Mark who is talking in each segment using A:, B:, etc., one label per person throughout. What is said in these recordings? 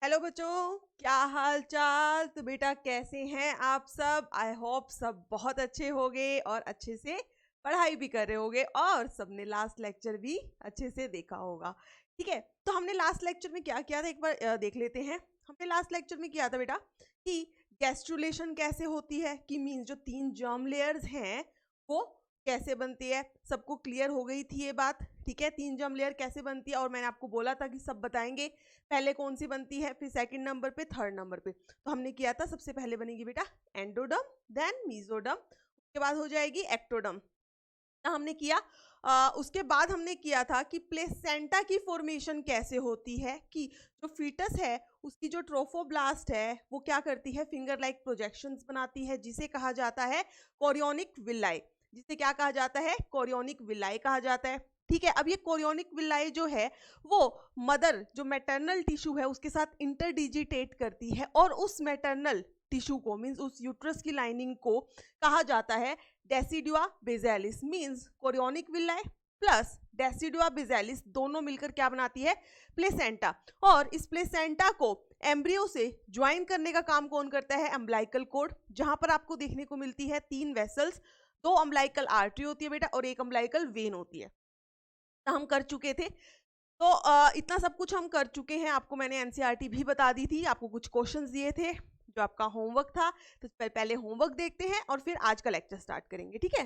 A: Hello बच्चों, क्या हाल चाल। तो बेटा कैसे हैं आप सब। आई होप सब बहुत अच्छे होंगे और अच्छे से पढ़ाई भी कर रहे होंगे और सबने लास्ट लेक्चर भी अच्छे से देखा होगा। ठीक है, तो हमने लास्ट लेक्चर में क्या किया था एक बार देख लेते हैं। हमने लास्ट लेक्चर में किया था बेटा कि गैस्ट्रुलेशन कैसे होती है, कि मीन्स जो 3 जर्म लेयर्स हैं वो कैसे बनती है। सबको क्लियर हो गई थी ये बात। ठीक है, 3 जर्म लेयर कैसे बनती है और मैंने आपको बोला था कि सब बताएंगे। पहले कौन सी बनती है, फिर सेकंड नंबर पे, थर्ड नंबर पे। तो हमने किया था सबसे पहले बनेगी बेटा एंडोडम, देन मीजोडम, उसके बाद हो जाएगी एक्टोडम। हमने किया उसके बाद हमने किया था कि प्लेसेंटा की फॉर्मेशन कैसे होती है, कि जो फीटस है उसकी जो ट्रोफोब्लास्ट है वो क्या करती है, फिंगर लाइक प्रोजेक्शंस बनाती है, जिसे कहा जाता है कोरियोनिक विलाई। जिसे क्या कहा जाता है, कोरियोनिक विलाई कहा जाता है। ठीक है, अब ये कोरियोनिक विलाई जो है वो मदर जो मैटरनल टिश्यू है उसके साथ इंटरडिजिटेट करती है और उस मैटरनल टिश्यू को मीन्स उस यूट्रस की लाइनिंग को कहा जाता है decidua basalis. Means chorionic villi plus decidua basalis दोनों मिलकर क्या बनाती है, प्लेसेंटा। और इस प्लेसेंटा को एम्ब्रियो से ज्वाइन करने का काम कौन करता है, अम्बलाइकल कोड, जहां पर आपको देखने को मिलती है 3 वेसल्स, 2 अम्बलाइकल आर्टरी होती है बेटा और 1 अम्बलाइकल वेन होती है। तो हम कर चुके थे। तो इतना सब कुछ हम कर चुके हैं। आपको मैंने एनसीईआरटी भी बता दी थी, आपको कुछ क्वेश्चंस दिए थे जो आपका होमवर्क था। तो पहले होमवर्क देखते हैं और फिर आज का लेक्चर स्टार्ट करेंगे। ठीक है,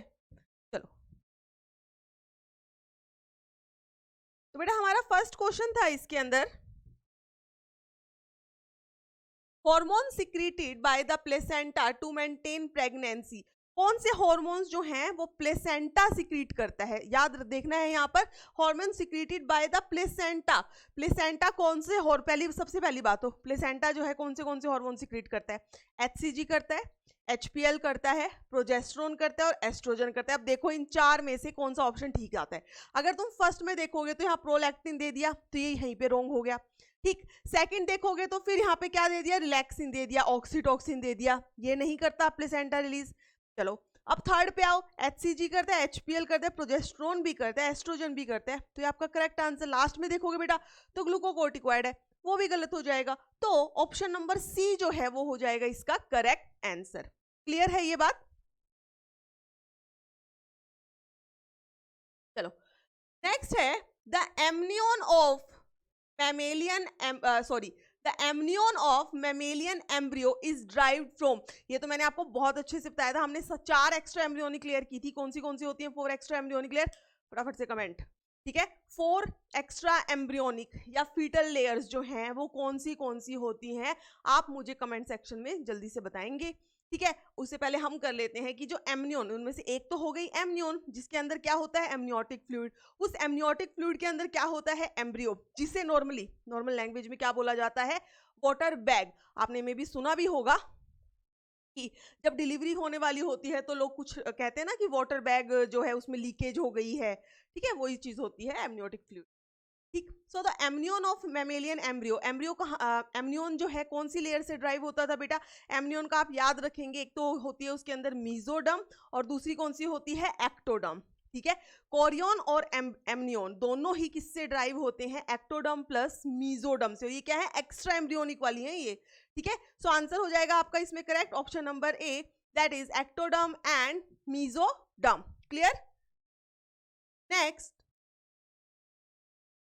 A: चलो। तो बेटा हमारा फर्स्ट क्वेश्चन था इसके अंदर, hormone secreted by the placenta to maintain pregnancy. कौन से हार्मोन्स जो हैं वो प्लेसेंटा सिक्रीट करता है, याद देखना है यहाँ पर। Hormone secreted by the placenta, placenta कौन से सबसे पहली बात हो, प्लेसेंटा जो है कौन से हार्मोन सिक्रीट करता है, एचसीजी करता है, एचपीएल करता है, प्रोजेस्टेरोन करता है और एस्ट्रोजन करता है। अब देखो इन 4 में से कौन सा ऑप्शन ठीक आता है। अगर तुम फर्स्ट में देखोगे तो यहाँ प्रोलैक्टिन दे दिया तो ये यहीं पे रॉन्ग हो गया। ठीक, सेकंड देखोगे तो फिर यहाँ पे क्या दे दिया, रिलैक्सिन दे दिया, ऑक्सीटोक्सिन दे दिया, ये नहीं करता प्लेसेंटा रिलीज। चलो अब थर्ड पे आओ, एचसीजी करता है, एचपीएल करता है, प्रोजेस्टेरोन भी करता है, एस्ट्रोजन भी करता है। तो ये आपका करेक्ट आंसर। लास्ट में देखोगे बेटा तो ग्लूकोकोर्टिकोइड है, वो भी गलत हो जाएगा। तो ऑप्शन नंबर सी जो है वो हो जाएगा इसका करेक्ट आंसर। क्लियर है ये बात। चलो नेक्स्ट है the amnion of mammalian sorry the amnion of mammalian embryo is derived from। ये तो मैंने आपको बहुत अच्छे से बताया था। हमने 4 एक्स्ट्रा एम्ब्रियोनिक लेयर की थी। कौन सी होती है, 4 एक्स्ट्रा एम्ब्रियोनिक लेयर। फटाफट से कमेंट। ठीक है, 4 एक्स्ट्रा एम्ब्रियोनिक या फीटल लेयर्स जो हैं वो कौन सी होती हैं, आप मुझे कमेंट सेक्शन में जल्दी से बताएंगे। ठीक है, उससे पहले हम कर लेते हैं कि जो एमनियन, उनमें से एक तो हो गई एमनियन जिसके अंदर क्या होता है, एमनियोटिक फ्लूइड। उस एमनियोटिक फ्लूइड के अंदर क्या होता है, एम्ब्रियो, जिसे नॉर्मल लैंग्वेज में क्या बोला जाता है, वाटर बैग। आपने में भी सुना भी होगा कि जब डिलीवरी होने वाली होती है तो लोग कुछ कहते हैं ना कि वाटर बैग जो है उसमें लीकेज हो गई है। ठीक है, वही चीज होती है एमनियोटिक फ्लूइड। ठीक, so the amnion of mammalian embryo, embryo का एमनियन जो है कौन सी लेयर से ड्राइव होता था बेटा, एमनियन का आप याद रखेंगे, एक तो होती है उसके अंदर मीजोडम और दूसरी कौन सी होती है, एक्टोडम। ठीक है, कोरियन और एमनियन दोनों ही किससे ड्राइव होते हैं, एक्टोडम प्लस मीजोडम से। ये क्या है, एक्स्ट्रा एम्ब्रियोनिक वाली है ये। ठीक है, सो आंसर हो जाएगा आपका इसमें correct option number A, that is ectoderm and mesoderm. Clear. Next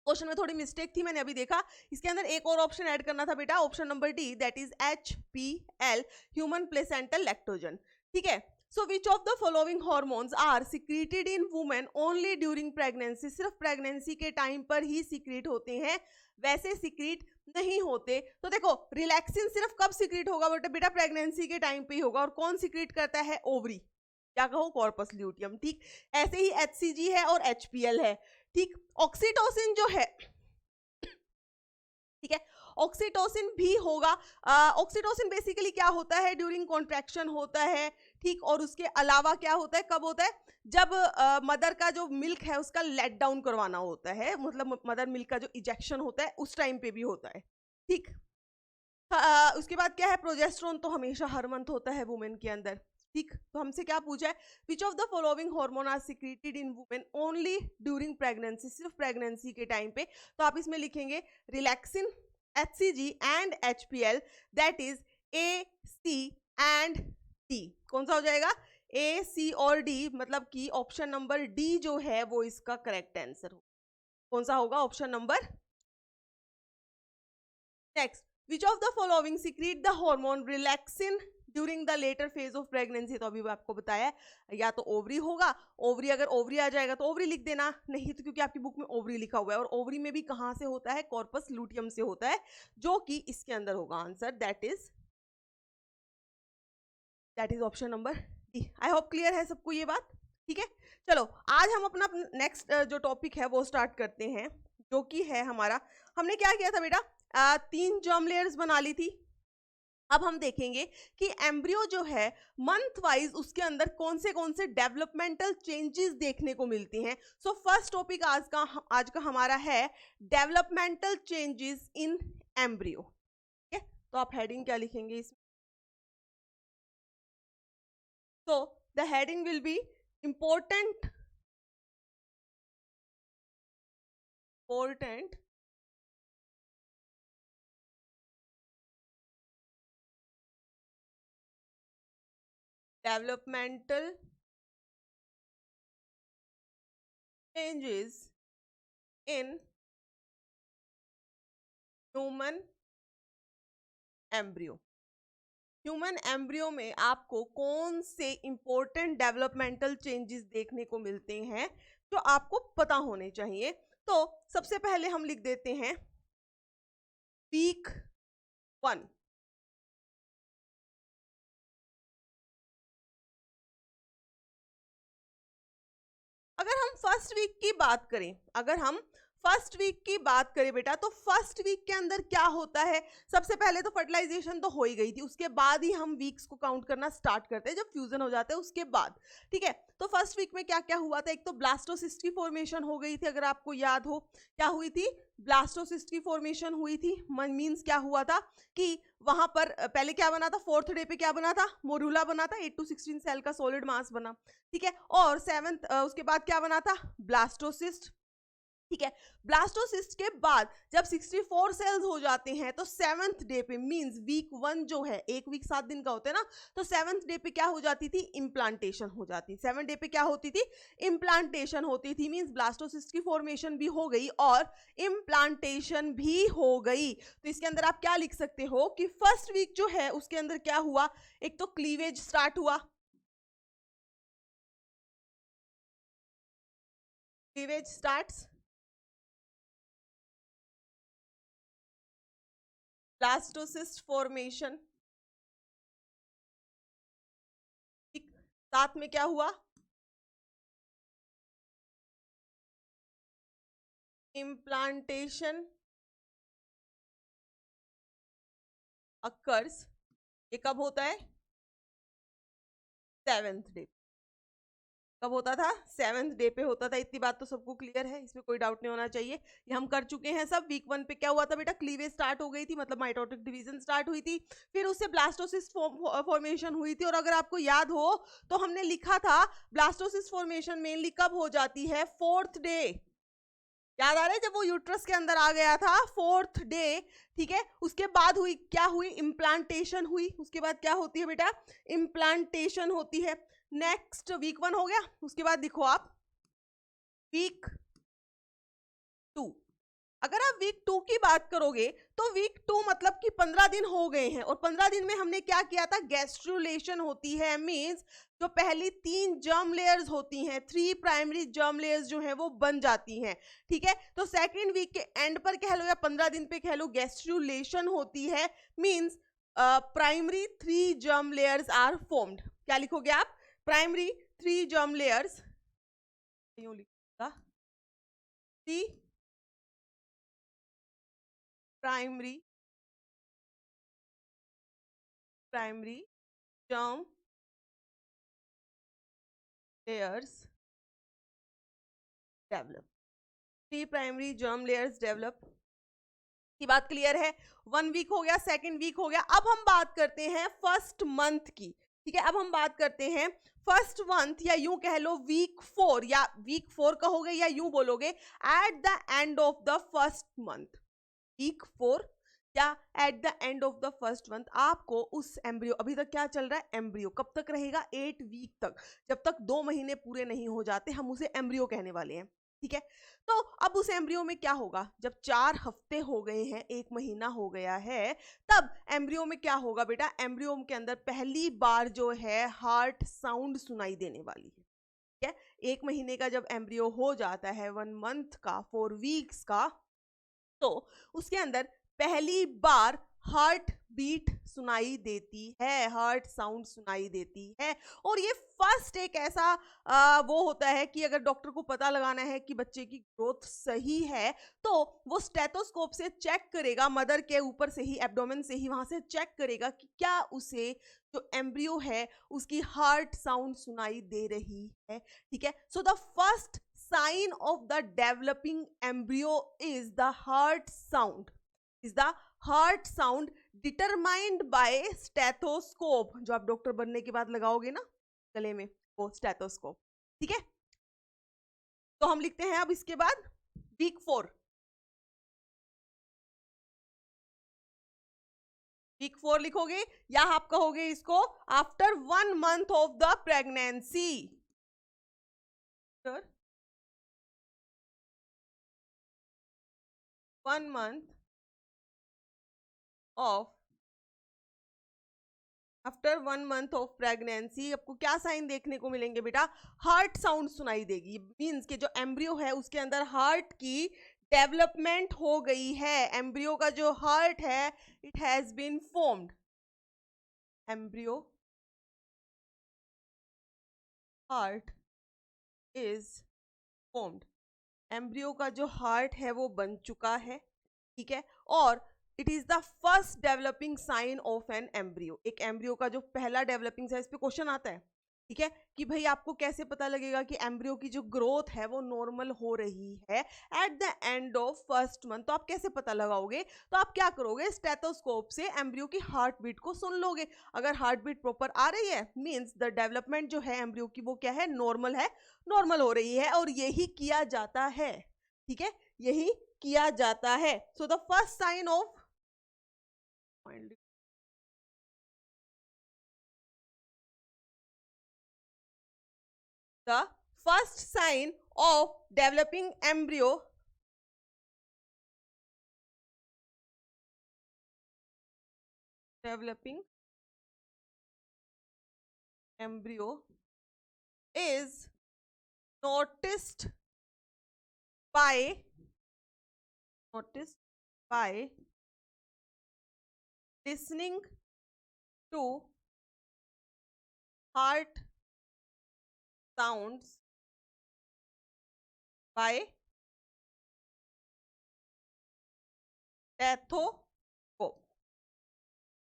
A: question में थोड़ी मिस्टेक थी, मैंने अभी देखा। इसके अंदर एक और ऑप्शन ऐड करना था बेटा, option number D, that is HPL, human placental lactogen. ठीक है, so which of the following hormones are secreted in women only during pregnancy. सिर्फ प्रेगनेंसी के टाइम पर ही सिक्रीट होते हैं, वैसे सिक्रीट नहीं होते। तो देखो रिलैक्सिन सिर्फ कब सिक्रीट होगा बेटा, प्रेगनेंसी के टाइम पे ही होगा। और कौन सिक्रीट करता है, ओवरी, क्या कहो, कॉर्पस ल्यूटियम। ठीक, ऐसे ही HCG है और HPL है। ठीक, ऑक्सीटोसिन जो है, ठीक है, ऑक्सीटोसिन भी होगा। ऑक्सीटोसिन बेसिकली क्या होता है, ड्यूरिंग कॉन्ट्रैक्शन होता है। ठीक, और उसके अलावा क्या होता है, कब होता है, जब मदर का जो मिल्क है उसका लेट डाउन करवाना होता है, मतलब मदर मिल्क का जो इजेक्शन होता है उस टाइम पे भी होता है। ठीक, उसके बाद क्या है, प्रोजेस्टेरोन तो हमेशा हर मंथ होता है वुमेन के अंदर। ठीक, तो हमसे क्या पूछा है, which of the following hormone are secreted in women only during pregnancy, सिर्फ प्रेगनेंसी के टाइम पे। तो आप इसमें लिखेंगे relaxin, HCG and HPL, that is A, C and D. कौन सा हो जाएगा? A, C और D, मतलब कि ऑप्शन नंबर D जो है वो इसका करेक्ट आंसर हो. कौन सा होगा? Option number. Next, which of the following secret the hormone relaxin during the later phase of pregnancy. तो अभी आपको बताया या तो ओवरी होगा, ओवरी, अगर ओवरी आ जाएगा तो ओवरी लिख देना, नहीं तो क्योंकि आपकी बुक में ओवरी लिखा हुआ है और ओवरी में भी कहां से होता है? कॉर्पस लूटियम से होता है, जो कि इसके अंदर होगा answer. That is option number D. I hope clear है सबको ये बात. ठीक है, चलो आज हम अपना नेक्स्ट जो टॉपिक है वो स्टार्ट करते हैं, जो कि है हमारा, हमने क्या किया था बेटा? 3 जर्म लेयर्स बना ली थी. अब हम देखेंगे कि एम्ब्रियो जो है मंथ वाइज उसके अंदर कौन से डेवलपमेंटल चेंजेस देखने को मिलती हैं. सो फर्स्ट टॉपिक आज का हमारा है डेवलपमेंटल चेंजेस इन एम्ब्रियो. ठीक है, तो आप हेडिंग क्या लिखेंगे इसमें? So the heading will be important developmental changes in human embryo. Human embryo में आपको कौन से इंपॉर्टेंट डेवलपमेंटल चेंजेस देखने को मिलते हैं जो आपको पता होने चाहिए. तो सबसे पहले हम लिख देते हैं वीक 1. अगर हम फर्स्ट वीक की बात करें, बेटा, तो फर्स्ट वीक के अंदर क्या होता है? सबसे पहले तो फर्टिलाइजेशन तो हो ही गई थी, उसके बाद ही हम वीक्स को काउंट करना स्टार्ट करते हैं, जब फ्यूजन हो जाता है उसके बाद. ठीक है, तो फर्स्ट वीक में क्या क्या हुआ था? एक तो ब्लास्टोसिस्ट की फॉर्मेशन हो गई थी, अगर आपको याद हो. क्या हुई थी? ब्लास्टोसिस्ट की फॉर्मेशन हुई थी. मींस क्या हुआ था कि वहां पर पहले क्या बना था? 4th डे पे क्या बना था? मोरूला बना था, 8 to 16 सेल का सॉलिड मास बना. ठीक है, और 7th उसके बाद क्या बना था? ब्लास्टोसिस्ट. ठीक है, ब्लास्टोसिस्ट के बाद जब 64 सेल्स हो जाते हैं तो 7th डे पे, मींस वीक 1 जो है, 1 वीक 7 दिन का होता है ना, तो 7th डे पे क्या हो जाती थी? इम्प्लांटेशन हो जाती. 7th डे पे क्या होती थी? इम्प्लांटेशन होती थी. मींस ब्लास्टोसिस्ट की फॉर्मेशन भी हो गई और इम्प्लांटेशन भी हो गई. तो इसके अंदर आप क्या लिख सकते हो कि फर्स्ट वीक जो है उसके अंदर क्या हुआ? एक तो क्लीवेज स्टार्ट हुआ. Cleavage starts, blastocyst formation. साथ में क्या हुआ? Implantation occurs. ये कब होता है? 7th day. कब होता था? 7th डे पे होता था. इतनी बात तो सबको क्लियर है, इसमें कोई डाउट नहीं होना चाहिए, ये हम कर चुके हैं सब. वीक 1 पे क्या हुआ था बेटा? क्लीवेज स्टार्ट हो गई थी, मतलब माइटोटिक डिवीजन स्टार्ट हुई थी, फिर उससे ब्लास्टोसिस्ट फॉर्मेशन हुई थी. और अगर आपको याद हो तो हमने लिखा था ब्लास्टोसिस्ट फॉर्मेशन मेनली कब हो जाती है? 4th day. याद आ रहा है? जब वो यूट्रस के अंदर आ गया था 4th डे. ठीक है, उसके बाद हुई क्या? हुई इम्प्लांटेशन हुई. उसके बाद क्या होती है बेटा? इम्प्लांटेशन होती है. नेक्स्ट वीक 1 हो गया. उसके बाद लिखो आप वीक 2. अगर आप वीक 2 की बात करोगे तो वीक 2 मतलब कि 15 दिन हो गए हैं, और 15 दिन में हमने क्या किया था? गैस्ट्रुलेशन होती है. मींस जो पहली 3 जर्म लेयर्स होती हैं, 3 प्राइमरी जर्म लेयर्स जो हैं वो बन जाती हैं. ठीक है, तो सेकेंड वीक के एंड पर कह लो या 15 दिन पे कह लो, गैस्ट्रुलेशन होती है. Means primary 3 germ layers are formed. क्या लिखोगे आप? Primary 3 germ layers. यूं लिखा 3 primary germ layers develop. 3 primary germ layers develop. की बात क्लियर है? 1 वीक हो गया, 2nd वीक हो गया. अब हम बात करते हैं फर्स्ट मंथ की. ठीक है, अब हम बात करते हैं फर्स्ट मंथ, या यूं कह लो वीक 4, या वीक 4 कहोगे या यूं बोलोगे at the end of the first month. Week 4 या at the end of the first month आपको उस एम्ब्रियो, अभी तक क्या चल रहा है, एम्ब्रियो कब तक रहेगा, 8 वीक तक, जब तक 2 महीने पूरे नहीं हो जाते हम उसे एम्ब्रियो कहने वाले हैं, ठीक है। तो अब उस एम्ब्रियो में क्या होगा, जब 4 हफ्ते हो गए हैं, 1 महीना हो गया है, तब एम्ब्रियो में क्या होगा बेटा, एम्ब्रियो के अंदर पहली बार जो है हार्ट साउंड सुनाई देने वाली है, ठीक है। 1 महीने का जब एम्ब्रियो हो जाता है, 1 मंथ का, 4 वीक्स का, तो उसके अंदर पहली बार हार्ट बीट सुनाई देती है, हार्ट साउंड सुनाई देती है। और ये फर्स्ट एक ऐसा वो होता है कि अगर डॉक्टर को पता लगाना है कि बच्चे की ग्रोथ सही है, तो वो स्टेथोस्कोप से चेक करेगा, मदर के ऊपर से ही, एब्डोमेन से ही, वहां से चेक करेगा कि क्या उसे जो एम्ब्रियो है उसकी हार्ट साउंड सुनाई दे रही है, ठीक है। So the first sign of the developing embryo is the heart sound determined by stethoscope, जो आप डॉक्टर बनने के बाद लगाओगे ना गले में, वो स्टेथोस्कोप, ठीक है। तो हम लिखते हैं अब इसके बाद वीक 4 लिखोगे, या आप कहोगे इसको after 1 month of the pregnancy, 1 month of, after 1 month of pregnancy आपको क्या साइन देखने को मिलेंगे बेटा, हार्ट साउंड सुनाई देगी, मींस कि जो एम्ब्रियो है उसके अंदर हार्ट की डेवलपमेंट हो गई है, एम्ब्रियो का जो हार्ट है it has been formed, embryo heart is formed, embryo का जो हार्ट है वो बन चुका है, ठीक है। और it is the first developing sign of an embryo, एक एम्ब्रियो का जो पहला डेवलपिंग साइन, इस पे क्वेश्चन आता है, ठीक है, कि भाई आपको कैसे पता लगेगा कि एम्ब्रियो की जो ग्रोथ है वो नॉर्मल हो रही है eight the end of first month, तो आप कैसे पता लगाओगे, तो आप क्या करोगे, स्टेथोस्कोप से एम्ब्रियो की हार्ट बीट को सुन लोगे, अगर हार्ट बीट प्रॉपर आ रही है मींस द डेवलपमेंट जो है एम्ब्रियो की वो क्या है, नॉर्मल है, नॉर्मल हो रही है, और यही किया जाता है, ठीक है, यही किया जाता है। So the first sign of, the first sign of developing embryo is noticed by noticed by listening to heart sounds by stethoscope,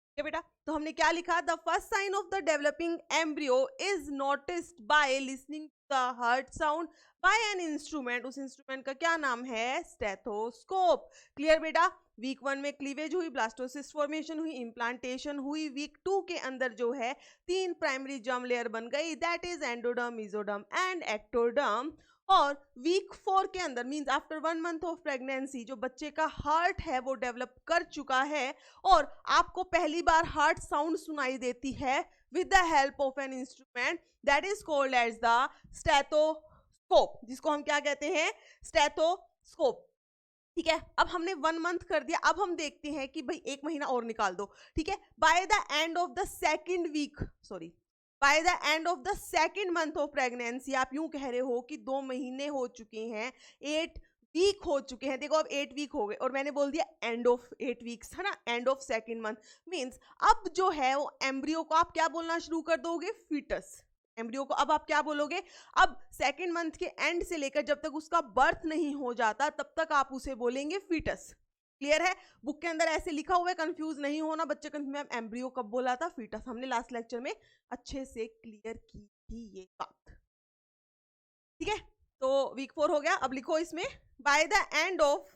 A: ठीक है बेटा। तो हमने क्या लिखा, the first sign of the developing embryo is noticed by listening the heart sound by an instrument, उस instrument का क्या नाम है, स्टेथोस्कोप। क्लियर बेटा, वीक 1 में क्लीवेज हुई, ब्लास्टोसिस्ट फॉर्मेशन हुई, इम्प्लांटेशन हुई, वीक 2 के अंदर जो है 3 प्राइमरी जर्म लेयर बन गई, that is endoderm, mesoderm and ectoderm. और वीक 4 के अंदर means after 1 month of pregnancy जो बच्चे का हार्ट है वो डेवलप कर चुका है, और आपको पहली बार हार्ट साउंड सुनाई देती है with the help of an instrument that is called as the stethoscope, जिसको हम क्या कहते हैं, स्टेथोस्कोप, ठीक है। अब हमने 1 मंथ कर दिया, अब हम देखते हैं कि भाई 1 महीना और निकाल दो, ठीक है। By the end of the second week, sorry, by the end of the second month of pregnancy, आप यूं कह रहे हो कि 2 महीने हो चुके हैं, 8 वीक हो चुके हैं, देखो अब 8 वीक हो गए, और मैंने बोल दिया एंड ऑफ 8 वीक्स, है ना, and of second month, means अब जो है वो एम्ब्रियो को आप क्या बोलना शुरू कर दोगे, फीटस, एम्ब्रियो को अब आप क्या बोलोगे, अब सेकेंड मंथ के एंड से लेकर जब तक उसका बर्थ नहीं हो जाता तब तक आप उसे बोलेंगे फीटस। क्लियर है, बुक के अंदर ऐसे लिखा हुआ है, कंफ्यूज नहीं होना बच्चे, कंफ्यूज, मैम एम्ब्रियो कब बोला था, फीटस, हमने लास्ट लेक्चर में अच्छे से क्लियर की थी ये बात, ठीक है। तो वीक 4 हो गया, अब लिखो इसमें बाय द एंड ऑफ,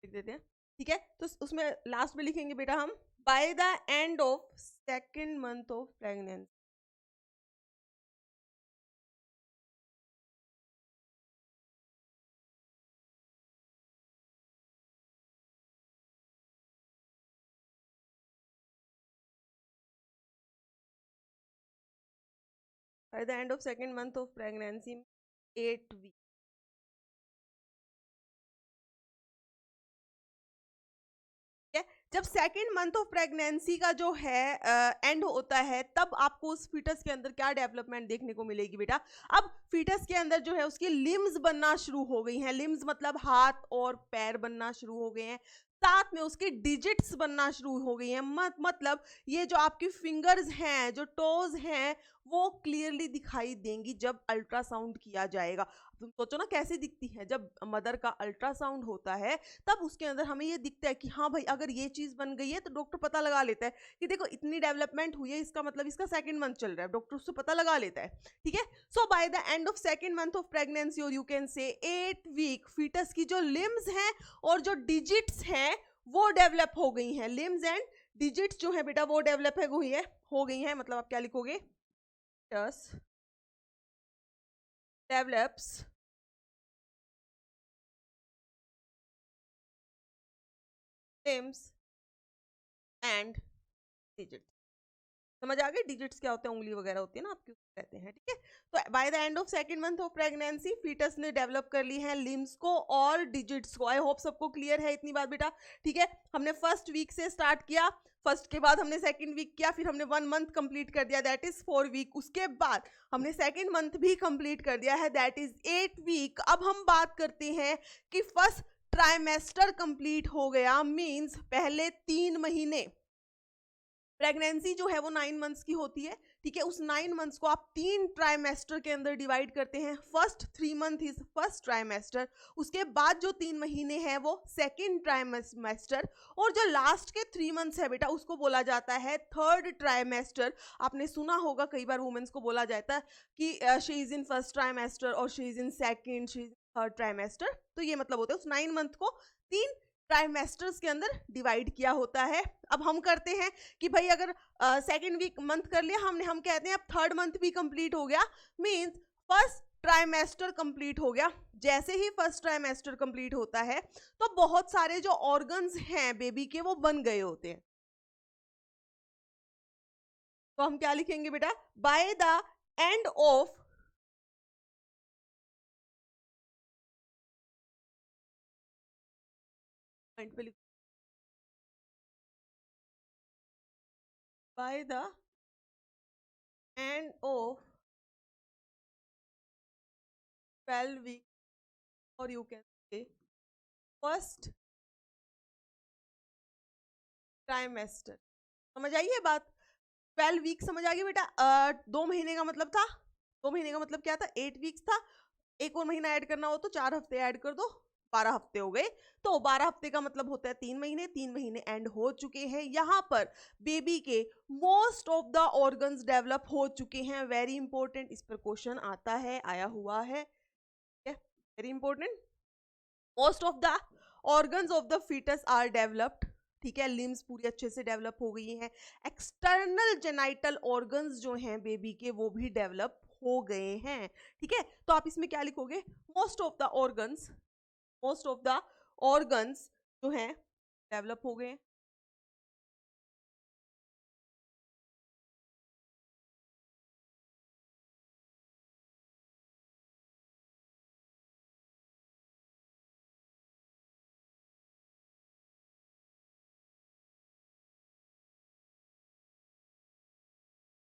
A: लिख देते हैं, ठीक है। तो उसमें लास्ट में लिखेंगे बेटा हम by the end of second month of pregnancy, by the end of second month of pregnancy 8 week. जब सेकेंड मंथ ऑफ प्रेगनेंसी का जो है एंड होता है, तब आपको उस फीटस के अंदर क्या डेवलपमेंट देखने को मिलेगी बेटा? अब फीटस के अंदर जो है उसकी लिम्स बनना शुरू हो गई हैं। लिम्स मतलब हाथ और पैर बनना शुरू हो गए हैं, साथ में उसकी डिजिट्स बनना शुरू हो गई हैं। मतलब ये जो आपकी फिंगर्स हैं, जो टोज हैं, वो क्लियरली दिखाई देंगी जब अल्ट्रासाउंड किया जाएगा। तुम सोचो ना कैसे दिखती है जब मदर का अल्ट्रासाउंड होता है, तब उसके अंदर हमें ये दिखता है कि हाँ भाई अगर ये चीज बन गई है, तो डॉक्टर पता लगा लेता है कि देखो इतनी डेवलपमेंट हुई है, इसका मतलब इसका सेकंड मंथ चल रहा है, डॉक्टर उससे पता लगा लेता है। ठीक है, so by the end of second month of pregnancy, और you can say 8 week, foetus की जो लिम्स हैं और जो डिजिट्स हैं वो डेवलप हो गई हैं। लिम्स एंड डिजिट्स जो है बेटा वो डेवलप हो गई है। मतलब आप क्या लिखोगे? fetus develops limbs and digits। समझ आ गए? डिजिट्स क्या होते हैं? उंगली वगैरह होती है ना आपकी, कहते हैं। ठीक है, तो by the end of second month of pregnancy foetus ने डेवलप कर ली है लिम्स को और डिजिट्स को। आई होप सबको क्लियर है इतनी बात बेटा। ठीक है, हमने फर्स्ट वीक से स्टार्ट किया, फर्स्ट के बाद हमने सेकंड वीक किया, फिर हमने 1 मंथ कंप्लीट कर दिया, दैट इज 4 वीक। उसके बाद हमने सेकंड मंथ भी कंप्लीट कर दिया है, दैट इज 8 वीक। अब हम बात करते हैं कि फर्स्ट ट्राइमेस्टर कंप्लीट हो गया, मींस पहले 3 महीने। प्रेगनेंसी जो है वो 9 मंथ्स की होती है। ठीक है, उस 9 मंथ्स को आप 3 ट्राइमेस्टर के अंदर डिवाइड करते हैं। First 3 month is first trimester, उसके बाद जो 3 महीने हैं वो सेकेंड ट्राइमेस्टर, और जो लास्ट के 3 मंथ्स है बेटा उसको बोला जाता है थर्ड ट्राइमेस्टर। आपने सुना होगा कई बार वुमेन्स को बोला जाता है कि she is in first trimester और she is in second, she is third trimester. तो ये मतलब होता है उस 9 मंथ को 3 ट्राइमेस्टर्स के अंदर डिवाइड किया होता है। अब हम करते हैं कि भाई अगर सेकेंड वीक मंथ कर लिया हमने, हम कहते हैं अब थर्ड मंथ भी कंप्लीट हो गया, मींस फर्स्ट ट्राइमेस्टर कंप्लीट हो गया। जैसे ही फर्स्ट ट्राइमेस्टर कंप्लीट होता है तो बहुत सारे जो ऑर्गन्स हैं बेबी के वो बन गए होते हैं। तो हम क्या लिखेंगे बेटा? Bye the end of by the end of 12 weeks, or you can say first trimester. समझ आई ये बात? 12 वीक समझ आ गई बेटा? 2 महीने का मतलब था, 2 महीने का मतलब क्या था? 8 वीक्स था। एक और महीना ऐड करना हो तो 4 हफ्ते ऐड कर दो, 12 हफ्ते हो गए। तो 12 हफ्ते का मतलब होता है 3 महीने। 3 महीने एंड हो चुके हैं, यहाँ पर बेबी के most of the organs develop हो चुके हैं। वेरी इंपॉर्टेंट, इस पर क्वेश्चन आता है, आया हुआ है, very important. Most of the organs of the foetus are developed. ठीक है, लिम्स पूरी अच्छे से डेवलप हो गई हैं। एक्सटर्नल जेनाइटल ऑर्गन्स जो हैं बेबी के वो भी डेवलप हो गए हैं। ठीक है, तो आप इसमें क्या लिखोगे? Most of the organs, most of the organs जो हैं डेवलप हो गए।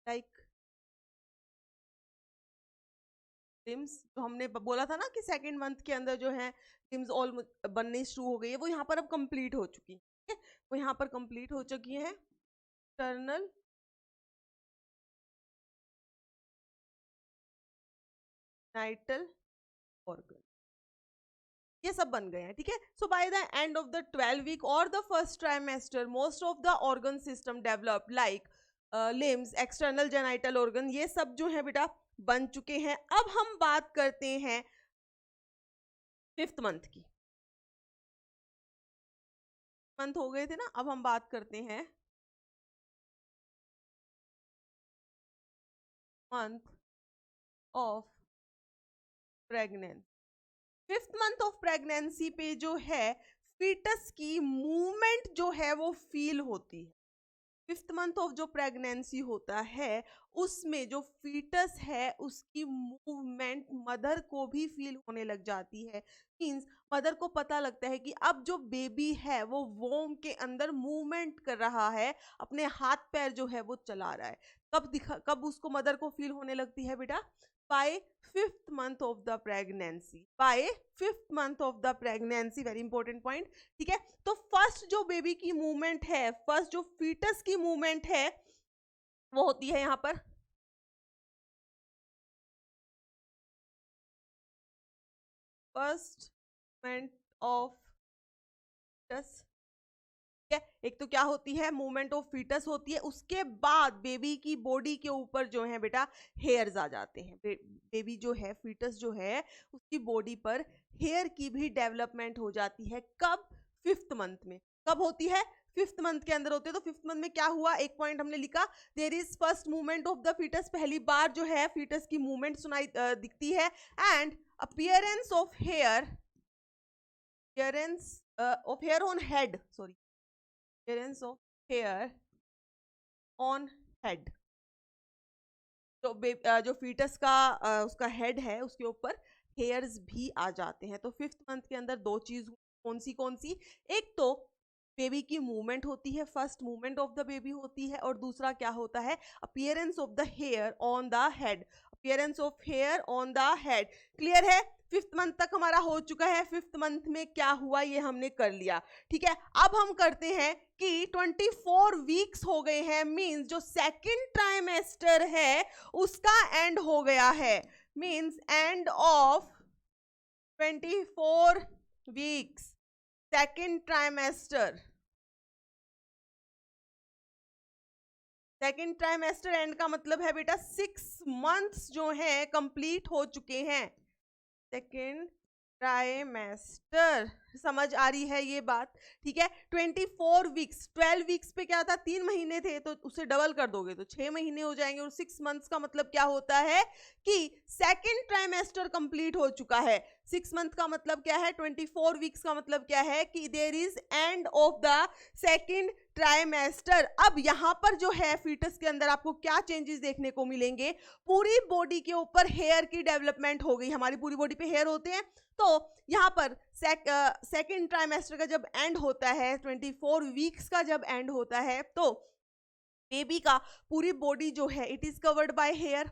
A: लाइक लिम्स, जो हमने बोला था ना कि सेकेंड मंथ के अंदर जो है लिम्स ऑल बनने शुरू हो गई है, वो यहाँ पर अब कंप्लीट हो चुकी है। ठीक है, वो यहाँ पर कंप्लीट हो चुकी है। एक्सटर्नल नाइटल ऑर्गन, ये सब बन गए हैं। ठीक है, so by the end of the 12 week और the first trimester most of the organ system develop like limbs, external genital organ, ये सब जो है बेटा बन चुके हैं। अब हम बात करते हैं 5th मंथ की। मंथ हो गए थे ना, अब हम बात करते हैं month of pregnancy. 5th month of pregnancy पे जो है फीटस की मूवमेंट जो है वो फील होती है। 5th मंथ ऑफ जो प्रेगनेंसी होता है उसमें जो फीटस है उसकी मूवमेंट मदर को भी फील होने लग जाती है। मीन्स मदर को पता लगता है कि अब जो बेबी है वो वोम के अंदर मूवमेंट कर रहा है, अपने हाथ पैर जो है वो चला रहा है। कब उसको मदर को फील होने लगती है बेटा? By fifth month of the pregnancy. By fifth month of the pregnancy, very important point. ठीक है, तो फर्स्ट जो बेबी की मूवमेंट है, फर्स्ट जो फीटस की मूवमेंट है वो होती है यहाँ पर फर्स्ट मूवमेंट ऑफ फीटस। ठीक है, एक तो क्या होती है, मूवमेंट ऑफ फीटस होती है, उसके बाद बेबी की बॉडी के ऊपर जो है बेटा हेयर्स आ जाते हैं। बेबी जो है, फीटस जो है, उसकी बॉडी पर हेयर की भी डेवलपमेंट हो जाती है। कब? फिफ्थ मंथ में। कब होती है? फिफ्थ मंथ के अंदर होती है। तो फिफ्थ मंथ में क्या हुआ, एक पॉइंट हमने लिखा, there is first movement of the foetus, पहली बार जो है फीटस की मूवमेंट सुनाई दिखती है। And appearance of hair, appearance of hair on head, sorry, appearance of hair on head। तो जो फीटस का उसका हेड है उसके ऊपर हेयर्स भी आ जाते हैं। तो फिफ्थ मंथ के अंदर दो चीज कौन सी? एक तो बेबी की मूवमेंट होती है, first movement of the baby होती है, और दूसरा क्या होता है, appearance of the hair on the head, appearance of hair on the head. Clear है? फिफ्थ मंथ तक हमारा हो चुका है। फिफ्थ मंथ में क्या हुआ ये हमने कर लिया। ठीक है, अब हम करते हैं कि 24 वीक्स हो गए हैं, मींस जो सेकंड ट्राइमेस्टर है उसका एंड हो गया है। Means and of 24 weeks, second trimester. Second trimester and का मतलब है बेटा 6 मंथ्स जो है कंप्लीट हो चुके हैं। सेकंड ट्राइमेस्टर, समझ आ रही है ये बात? ठीक है, 24 वीक्स, 12 वीक्स पे क्या था, 3 महीने थे, तो उसे डबल कर दोगे तो 6 महीने हो जाएंगे। और 6 मंथ्स का मतलब क्या होता है कि सेकंड ट्राइमेस्टर कंप्लीट हो चुका है। 6 मंथ का मतलब क्या है, 24 वीक्स का मतलब क्या है कि there is end of the second trimester. अब यहां पर जो है फीटस के अंदर आपको क्या चेंजेस देखने को मिलेंगे, पूरी बॉडी के ऊपर हेयर की डेवलपमेंट हो गई। हमारी पूरी बॉडी पे हेयर होते हैं, तो यहाँ पर सेकंड ट्राइमेस्टर का जब एंड होता है, 24 वीक्स का जब एंड होता है, तो बेबी का पूरी बॉडी जो है it is covered by hair.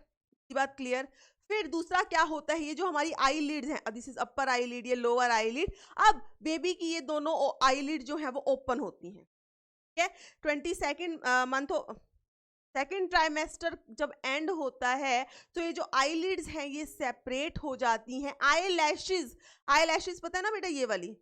A: बात क्लियर? फिर दूसरा क्या होता है, ये जो हमारी आई लिड्स हैं, this is upper eyelid, ये लोअर आई लिड, अब बेबी की ये दोनों आई लिड जो है वो ओपन होती हैं। ठीक है, 22nd मंथ, सेकेंड ट्राइमेस्टर जब एंड होता है तो ये जो आईलिड्स हैं ये सेपरेट हो जाती हैं। आई लैशेज, आई लैशेज पता है ना बेटा, ये वाली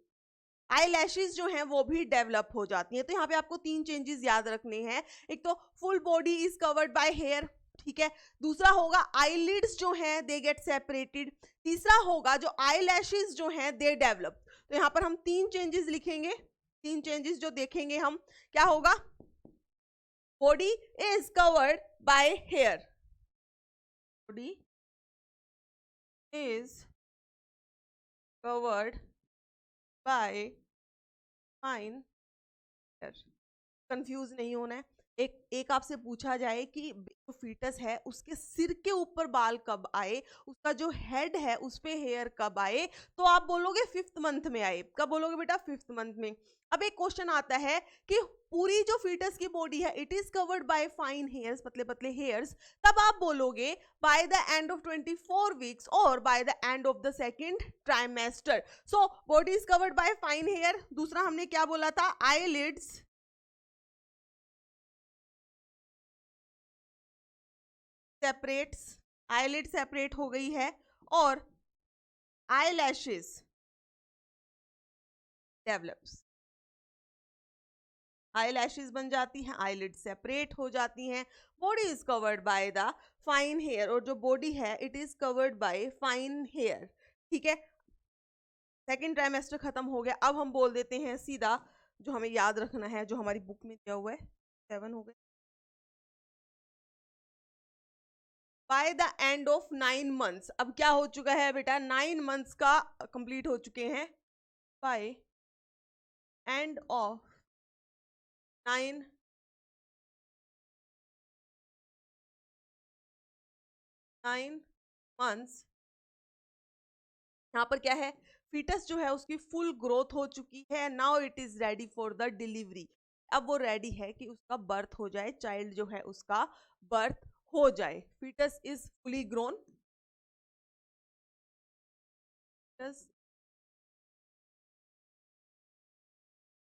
A: आई लैशेज जो हैं वो भी डेवलप हो जाती हैं। तो यहाँ पे आपको 3 चेंजेस याद रखने हैं। एक तो full body is covered by hair, ठीक है। दूसरा होगा आईलिड्स जो हैं दे गेट सेपरेटेड। तीसरा होगा जो आई लैशेज जो हैं दे डेवलप। तो यहाँ पर हम 3 चेंजेस लिखेंगे, 3 चेंजेस जो देखेंगे हम, क्या होगा, body is covered by hair, body is covered by fine hair। Confuse नहीं होना है। एक आपसे पूछा जाए कि जो फीटस है उसके सिर के ऊपर बाल कब आए, उसका जो हेड है उस पे हेयर कब आए, तो आप बोलोगे फिफ्थ मंथ में आए। कब बोलोगे बेटा? फिफ्थ मंथ में। अब एक क्वेश्चन आता है कि पूरी जो फीटस की बॉडी है it is covered by fine hairs, पतले पतले हेयर्स, तब आप बोलोगे by the end of 24 weeks और by the end of the second trimester. So body is covered by fine hair. दूसरा हमने क्या बोला था, आईलिड्स सेपरेट्स, आईलिड सेपरेट हो गई है, और eyelashes develops, eyelashes बन जाती हैं, आईलिड सेपरेट हो जाती हैं, body is covered by the fine hair, और जो बॉडी है it is covered by fine hair. ठीक है, सेकेंड ट्राइमेस्टर खत्म हो गया। अब हम बोल देते हैं सीधा जो हमें याद रखना है, जो हमारी बुक में दिया हुआ है, 7 हो गए। Bye the end of 9 months, अब क्या हो चुका है बेटा, 9 मंथ्स का कंप्लीट हो चुके हैं। बाय एंड ऑफ 9 9 months, यहाँ पर क्या है, फीटस जो है उसकी फुल ग्रोथ हो चुकी है, now it is ready for the delivery. अब वो रेडी है कि उसका बर्थ हो जाए, चाइल्ड जो है उसका बर्थ हो जाए। Foetus is fully grown,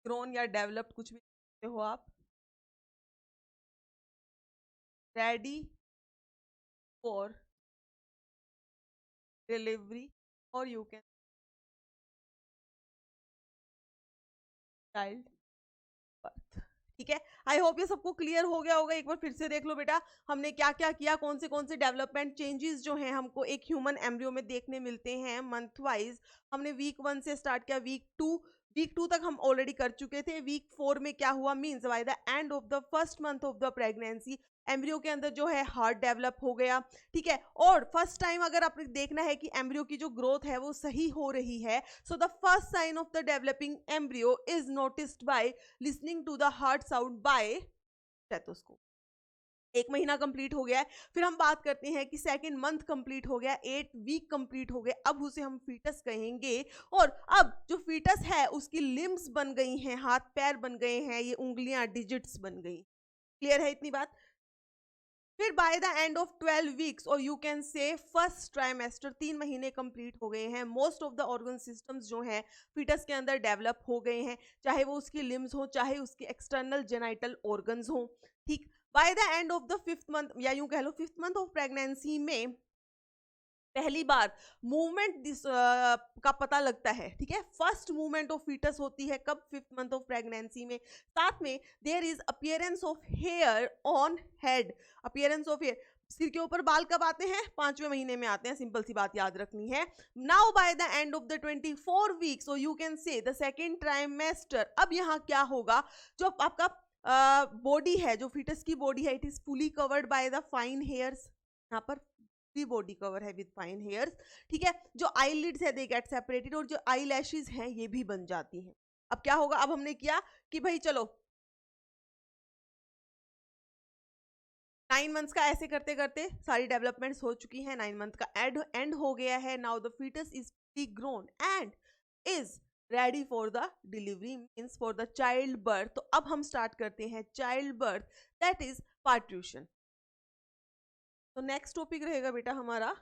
A: grown या डेवलप्ड कुछ भी कहते हो आप, रेडी फॉर डिलीवरी, और यू कैन चाइल्ड बर्थ। ठीक है, आई होप ये सबको क्लियर हो गया होगा। एक बार फिर से देख लो बेटा, हमने क्या क्या किया, कौन से डेवलपमेंट चेंजेस जो हैं हमको एक ह्यूमन एम्ब्रियो में देखने मिलते हैं मंथ वाइज। हमने वीक 1 से स्टार्ट किया, वीक 2 तक हम ऑलरेडी कर चुके थे। वीक 4 में क्या हुआ, means by the end of the first month of the pregnancy embryo के अंदर जो है हार्ट डेवलप हो गया। ठीक है, और फर्स्ट टाइम अगर आपने देखना है कि एम्ब्रियो की जो ग्रोथ है वो सही हो रही है, so the first sign of the developing embryo is noticed by listening to the heart sound by stethoscope. 1 महीना कंप्लीट हो गया है, फिर हम बात करते हैं कि सेकंड मंथ कंप्लीट हो गया, 8 वीक कंप्लीट हो गए, अब उसे हम फीटस कहेंगे। और अब जो फीटस है उसकी लिम्स बन गई हैं, हाथ पैर बन गए हैं, ये उंगलियां डिजिट्स बन गई। क्लियर है इतनी बात? फिर by the end of 12 weeks, और you can say first trimester, 3 महीने कंप्लीट हो गए हैं, most of the organ systems जो हैं फीटस के अंदर डेवलप हो गए हैं, चाहे वो उसकी लिम्स हो, चाहे उसके एक्सटर्नल जेनाइटल ऑर्गन्स हो। ठीक, bye the end of the 5th month, या यूं कह लो 5th मंथ ऑफ प्रेगनेंसी में पहली बार मूवमेंट का पता लगता है। ठीक है, फर्स्ट मूवमेंट ऑफ फीटस होती है कब, 5th मंथ ऑफ प्रेगनेंसी में। साथ में there is appearance of hair on head, appearance of hair, सिर के ऊपर बाल कब आते हैं, 5वें महीने में आते हैं, सिंपल सी बात याद रखनी है। Now bye the end of the 24 weeks, so you can से द सेकेंड ट्राइमेस्टर, अब यहाँ क्या होगा, जो आपका बॉडी है, जो फीटस की बॉडी है, it is fully covered by the fine hairs, यहाँ पर पूरी बॉडी कवर है विद फाइन हेयर्स। ठीक है, जो आईलिड्स है दे गेट सेपरेटेड, और जो आई लैशेज हैं ये भी बन जाती हैं। अब क्या होगा, अब हमने किया कि भाई चलो 9 मंथ्स का ऐसे करते करते सारी डेवलपमेंट्स हो चुकी हैं, 9 मंथ का एंड हो गया है। Now the foetus is fully grown and is ready for the delivery, means for the child birth. तो अब हम स्टार्ट करते हैं child birth, that is parturition. तो नेक्स्ट टॉपिक रहेगा बेटा हमारा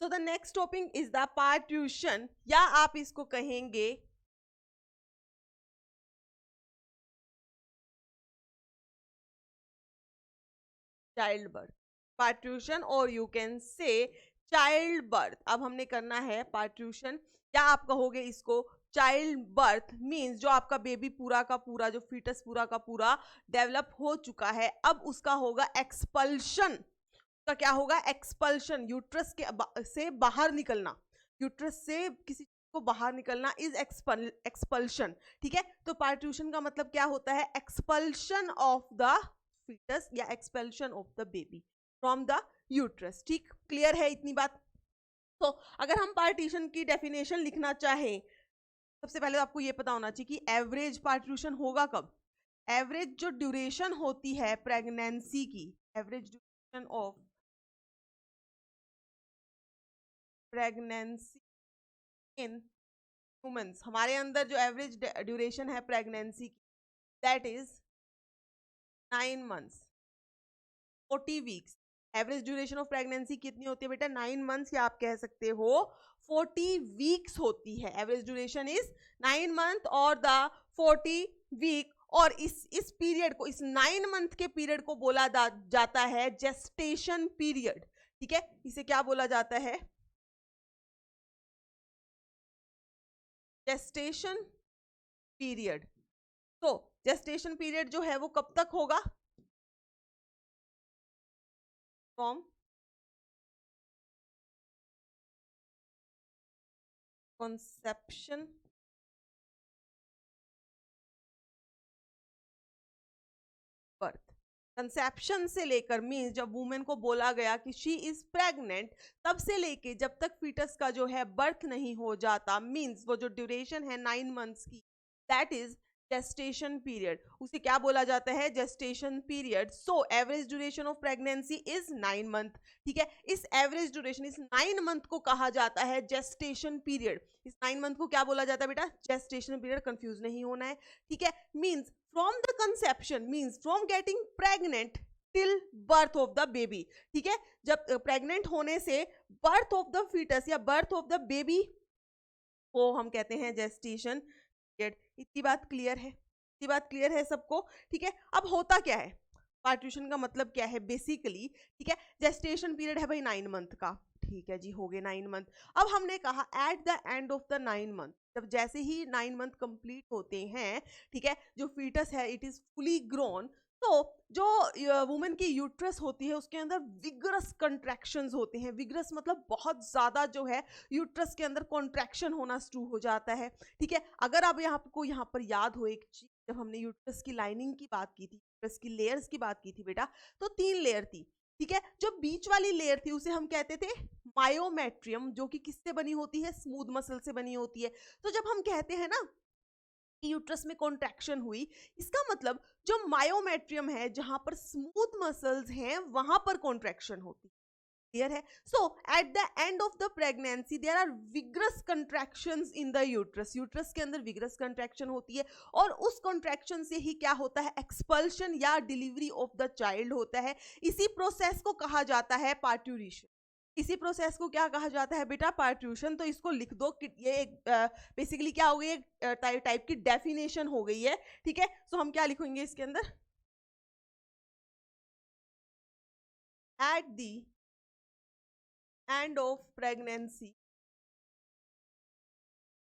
A: so the next topic is the parturition, या आप इसको कहेंगे चाइल्ड बर्थ, पार्ट्यूशन, और you can say child birth. अब हमने करना है पार्ट्यूशन, या आप कहोगे इसको चाइल्ड बर्थ, मींस जो आपका बेबी पूरा का पूरा, जो फीटस पूरा का पूरा डेवलप हो चुका है, अब उसका होगा एक्सपल्शन। का क्या होगा, एक्सपल्शन, यूट्रस के से बाहर निकलना, यूट्रस से किसी को बाहर निकलना इज एक्सपल्शन। ठीक है, तो पार्ट्यूशन का मतलब क्या होता है, एक्सपल्शन ऑफ द फीटस या expulsion of the baby from the uterus. ठीक, क्लियर है इतनी बात? तो अगर हम पार्टीशन की डेफिनेशन लिखना चाहें, सबसे पहले तो आपको ये पता होना चाहिए कि एवरेज पार्ट्यूशन होगा कब। एवरेज जो ड्यूरेशन होती है प्रेगनेंसी की, average duration of pregnancy in humans, हमारे अंदर जो एवरेज ड्यूरेशन है प्रेगनेंसी की, that is 9 months 40 weeks. Average duration of pregnancy कितनी होती है बेटा, 9 मंथ्स, या आप कह सकते हो 40 वीक्स होती है। एवरेज ड्यूरेशन इज 9 मंथ और द 40 वीक, और इस पीरियड को, इस 9 मंथ के पीरियड को बोला जाता है जेस्टेशन पीरियड। ठीक है, इसे क्या बोला जाता है, जेस्टेशन पीरियड। तो जेस्टेशन पीरियड जो है वो कब तक होगा, फ्रॉम conception birth, कंसेप्शन से लेकर मीन्स जब वुमेन को बोला गया कि शी इज प्रेग्नेंट, तब से लेके जब तक फीटस का जो है बर्थ नहीं हो जाता, मीन्स वो जो ड्यूरेशन है 9 मंथ्स की, दैट इज जेस्टेशन पीरियड। उसे क्या बोला जाता है? Gestation period. So average duration of pregnancy is 9 month. ठीक है, इस एवरेज ड्यूरेशन, इस 9 मंथ को कहा जाता है जेस्टेशन पीरियड। इस 9 मंथ को क्या बोला जाता है बेटा? Gestation period. कंफ्यूज नहीं होना है। ठीक है, means from the conception, means from getting pregnant till birth of the baby. ठीक है, जब प्रेग्नेंट होने से बर्थ ऑफ द फीटस या बर्थ ऑफ द बेबी को हम कहते हैं जेस्टेशन पीरियड। इतनी बात क्लियर है? इतनी बात क्लियर है सबको? ठीक है, अब होता क्या है? पार्ट्यूशन का मतलब क्या है बेसिकली? ठीक है, जेस्टेशन पीरियड है भाई 9 मंथ का। ठीक है जी, हो गए 9 मंथ। अब हमने कहा eight the end of the 9 month, जब जैसे ही 9 मंथ कंप्लीट होते हैं, ठीक है, जो फीटस है इट इज फुली ग्रोन, तो जो वुमेन की यूट्रस होती है उसके अंदर विगरस कंट्रैक्शंस होते हैं। विगरस मतलब बहुत ज्यादा जो है यूट्रस के अंदर कॉन्ट्रैक्शन होना शुरू हो जाता है। ठीक है, अगर आप आपको यहाँ पर याद हो एक चीज, जब हमने यूट्रस की लाइनिंग की बात की थी, यूट्रस की लेयर्स की बात की थी बेटा, तो 3 लेयर थी। ठीक है, जो बीच वाली लेयर थी उसे हम कहते थे मायोमेट्रियम, जो कि किससे बनी होती है? स्मूथ मसल से बनी होती है। तो जब हम कहते हैं ना यूट्रस में कॉन्ट्रैक्शन हुई, इसका मतलब जो मायोमेट्रियम है, जहां पर स्मूथ मसल्स हैं, वहां पर कॉन्ट्रैक्शन होती है। क्लियर है? So at the end of the pregnancy there are vigorous contractions in the uterus. Uterus के अंदर विग्रस कंट्रैक्शन होती है और उस कंट्रैक्शन से ही क्या होता है? एक्सपल्शन या डिलीवरी ऑफ द चाइल्ड होता है। इसी प्रोसेस को कहा जाता है पार्ट्यूरेशन। इसी प्रोसेस को क्या कहा जाता है बेटा? पार्ट्यूशन। तो इसको लिख दो कि ये बेसिकली क्या हो गई? एक टाइप की डेफिनेशन हो गई है। ठीक है, सो हम क्या लिखेंगे इसके अंदर? At the and of pregnancy,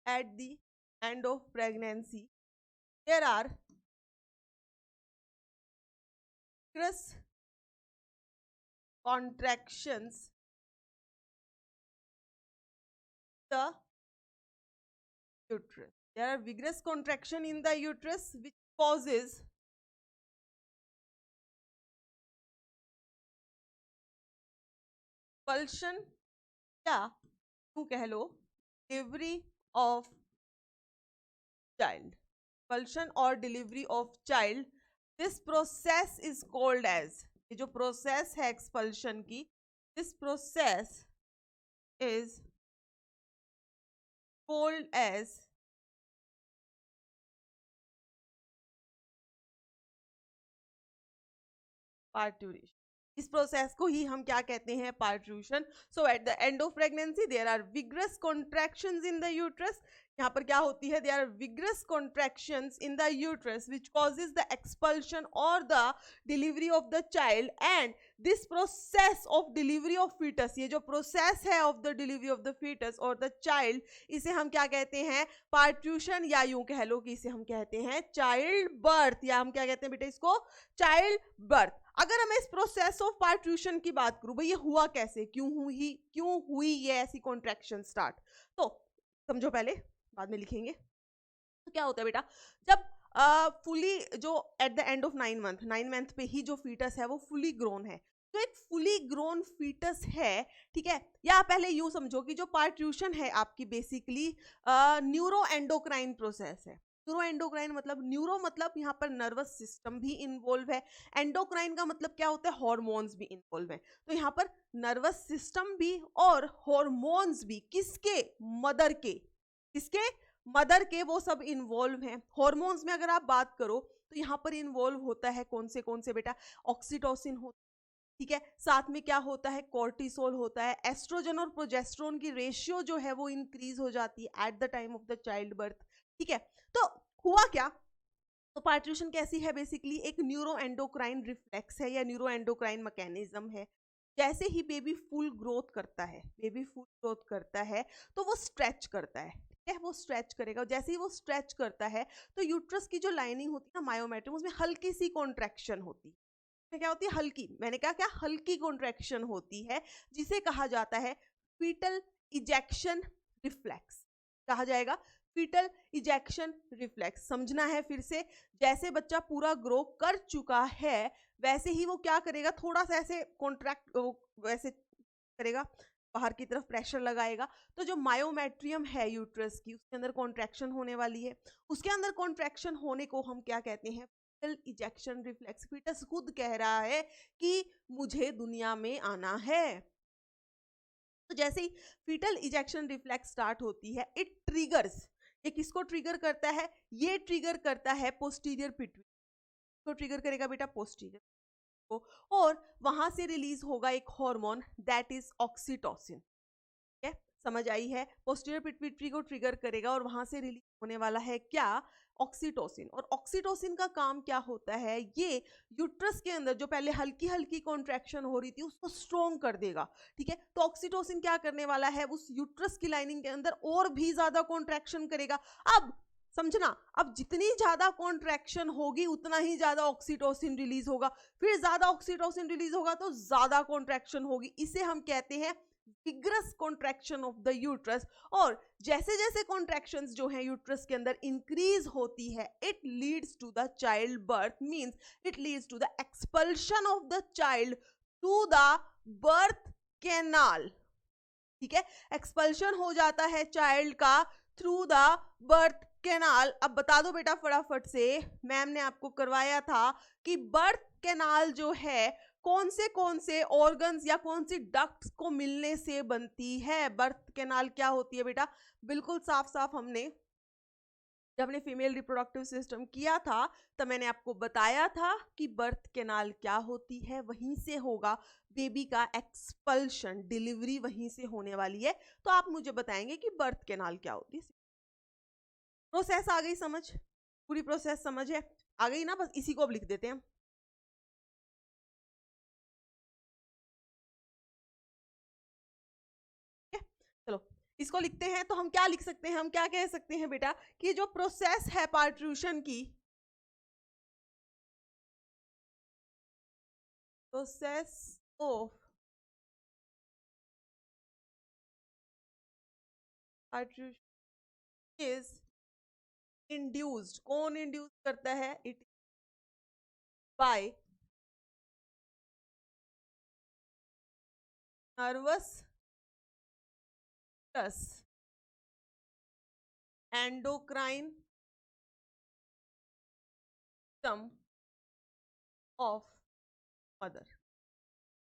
A: at the end of pregnancy there are vigorous contractions in the uterus. There are vigorous contraction in the uterus which causes expulsion या यूं कह लो डिलीवरी ऑफ चाइल्ड। expulsion और delivery of child, this process is called as, ये जो process है expulsion की, this process is called as parturition. इस प्रोसेस को ही हम क्या कहते हैं? Parturition. So at the end of pregnancy there are vigorous contractions in the uterus. यहाँ पर क्या होती है? There are vigorous contractions in the uterus which causes the expulsion और the delivery of the child, and this process of delivery of foetus, ये जो process है of the delivery of the foetus और द चाइल्ड, इसे हम क्या कहते हैं? पार्ट्यूशन, या यूं कह लो कि इसे हम कहते हैं चाइल्ड बर्थ, या हम क्या कहते हैं बेटा इसको? Child birth. अगर मैं इस प्रोसेस ऑफ पार्ट्यूशन की बात करूं, भाई ये हुआ कैसे? क्यों हुई ये ऐसी कॉन्ट्रैक्शन स्टार्ट? तो समझो पहले, बाद में लिखेंगे। तो क्या होता है बेटा, जब फुली जो eight the end of 9 month पे ही जो फीटस है वो फुली ग्रोन है, तो एक फुली ग्रोन फीटस है, ठीक है, या पहले यूं समझो कि जो पार्ट्यूशन है आपकी बेसिकली न्यूरो एंडोक्राइन प्रोसेस है। न्यूरो एंडोक्राइन मतलब, न्यूरो मतलब यहाँ पर नर्वस सिस्टम भी इन्वॉल्व है, एंडोक्राइन का मतलब क्या होता है? हॉर्मोन्स भी इन्वॉल्व है। तो यहाँ पर नर्वस सिस्टम भी और हॉर्मोन्स भी, किसके? मदर के। किसके? मदर के, वो सब इन्वॉल्व हैं। हॉर्मोन्स में अगर आप बात करो तो यहाँ पर इन्वॉल्व होता है कौन से बेटा? ऑक्सीटोसिन होता है, ठीक है, साथ में क्या होता है? कॉर्टिसोल होता है। एस्ट्रोजन और प्रोजेस्टेरोन की रेशियो जो है वो इंक्रीज हो जाती है at the time of the child birth. ठीक है, तो हुआ क्या? तो पार्ट्यूशन कैसी है? बेसिकली एक न्यूरो एंडोक्राइन रिफ्लेक्स है या न्यूरो एंडोक्राइन मैकेनिज्म है। जैसे ही बेबी फुल ग्रोथ करता है, बेबी फुल ग्रोथ करता है तो वो स्ट्रेच करता है। ठीक है, वो स्ट्रेच करेगा। जैसे ही वो स्ट्रेच करता है तो यूट्रस की जो लाइनिंग होती है ना, मायोमेट्रियम, उसमें हल्की सी कॉन्ट्रैक्शन होती है। क्या होती है? हल्की, मैंने कहा क्या? हल्की कॉन्ट्रैक्शन होती है, जिसे कहा जाता है फीटल इजेक्शन रिफ्लेक्स। कहा जाएगा फीटल इजेक्शन रिफ्लेक्स समझना है फिर से। जैसे बच्चा पूरा ग्रो कर चुका है वैसे ही वो क्या करेगा, थोड़ा सा ऐसे कॉन्ट्रैक्ट वैसे करेगा, बाहर की तरफ प्रेशर लगाएगा, तो जो मायोमेट्रियम है यूट्रस की उसके अंदर कॉन्ट्रैक्शन होने वाली है। उसके अंदर कॉन्ट्रैक्शन होने को हम क्या कहते हैं, फीटल इजेक्शन रिफ्लेक्स। फीटस खुद कह रहा है कि मुझे दुनिया में आना है। तो जैसे ही फीटल इजेक्शन रिफ्लेक्स स्टार्ट होती है, इट ट्रिगर्स, ये किसको ट्रिगर करता है, ये ट्रिगर करता है पोस्टीरियर पिट्यूटरी को, ट्रिगर करेगा बेटा पोस्टीरियर को, और वहां से रिलीज होगा एक हार्मोन दैट इज ऑक्सीटोसिन। ठीक है, समझ आई है, पोस्टीरियर पिट्यूटरी को ट्रिगर करेगा और वहां से रिलीज होने वाला है क्या, ऑक्सीटोसिन। और ऑक्सीटोसिन का काम क्या होता है, ये यूट्रस के अंदर जो पहले हल्की हल्की कॉन्ट्रैक्शन हो रही थी उसको स्ट्रॉन्ग कर देगा। ठीक है, तो ऑक्सीटोसिन क्या करने वाला है, उस यूट्रस की लाइनिंग के अंदर और भी ज्यादा कॉन्ट्रैक्शन करेगा। अब समझना, अब जितनी ज्यादा कॉन्ट्रैक्शन होगी उतना ही ज्यादा ऑक्सीटोसिन रिलीज होगा, फिर ज्यादा ऑक्सीटोसिन रिलीज होगा तो ज्यादा कॉन्ट्रैक्शन होगी। इसे हम कहते हैं vigorous contraction of the uterus. और जैसे जैसे कॉन्ट्रैक्शंस जो है यूट्रस के अंदर इंक्रीज होती है, it leads to the child birth, means it leads to the expulsion of the child to the birth canal. ठीक है, एक्सपल्शन हो जाता है चाइल्ड का थ्रू द बर्थ कैनाल। अब बता दो बेटा फटाफट से, मैम ने आपको करवाया था कि बर्थ कैनाल जो है कौन से ऑर्गन्स या कौन सी डक्ट्स को मिलने से बनती है। बर्थ कैनाल क्या होती है बेटा, बिल्कुल साफ साफ हमने जब हमने फीमेल रिप्रोडक्टिव सिस्टम किया था तब मैंने आपको बताया था कि बर्थ कैनाल क्या होती है, वहीं से होगा बेबी का एक्सपल्शन, डिलीवरी वहीं से होने वाली है। तो आप मुझे बताएंगे कि बर्थ कैनाल क्या होती है। प्रोसेस आ गई समझ, पूरी प्रोसेस समझ है आ गई ना, बस इसी को अब लिख देते हैं। चलो इसको लिखते हैं, तो हम क्या लिख सकते हैं, हम क्या कह सकते हैं बेटा कि जो प्रोसेस है पार्ट्यूशन की, process of parturition is induced, कौन इंड्यूस करता है, it by nervous plus endocrine system of mother.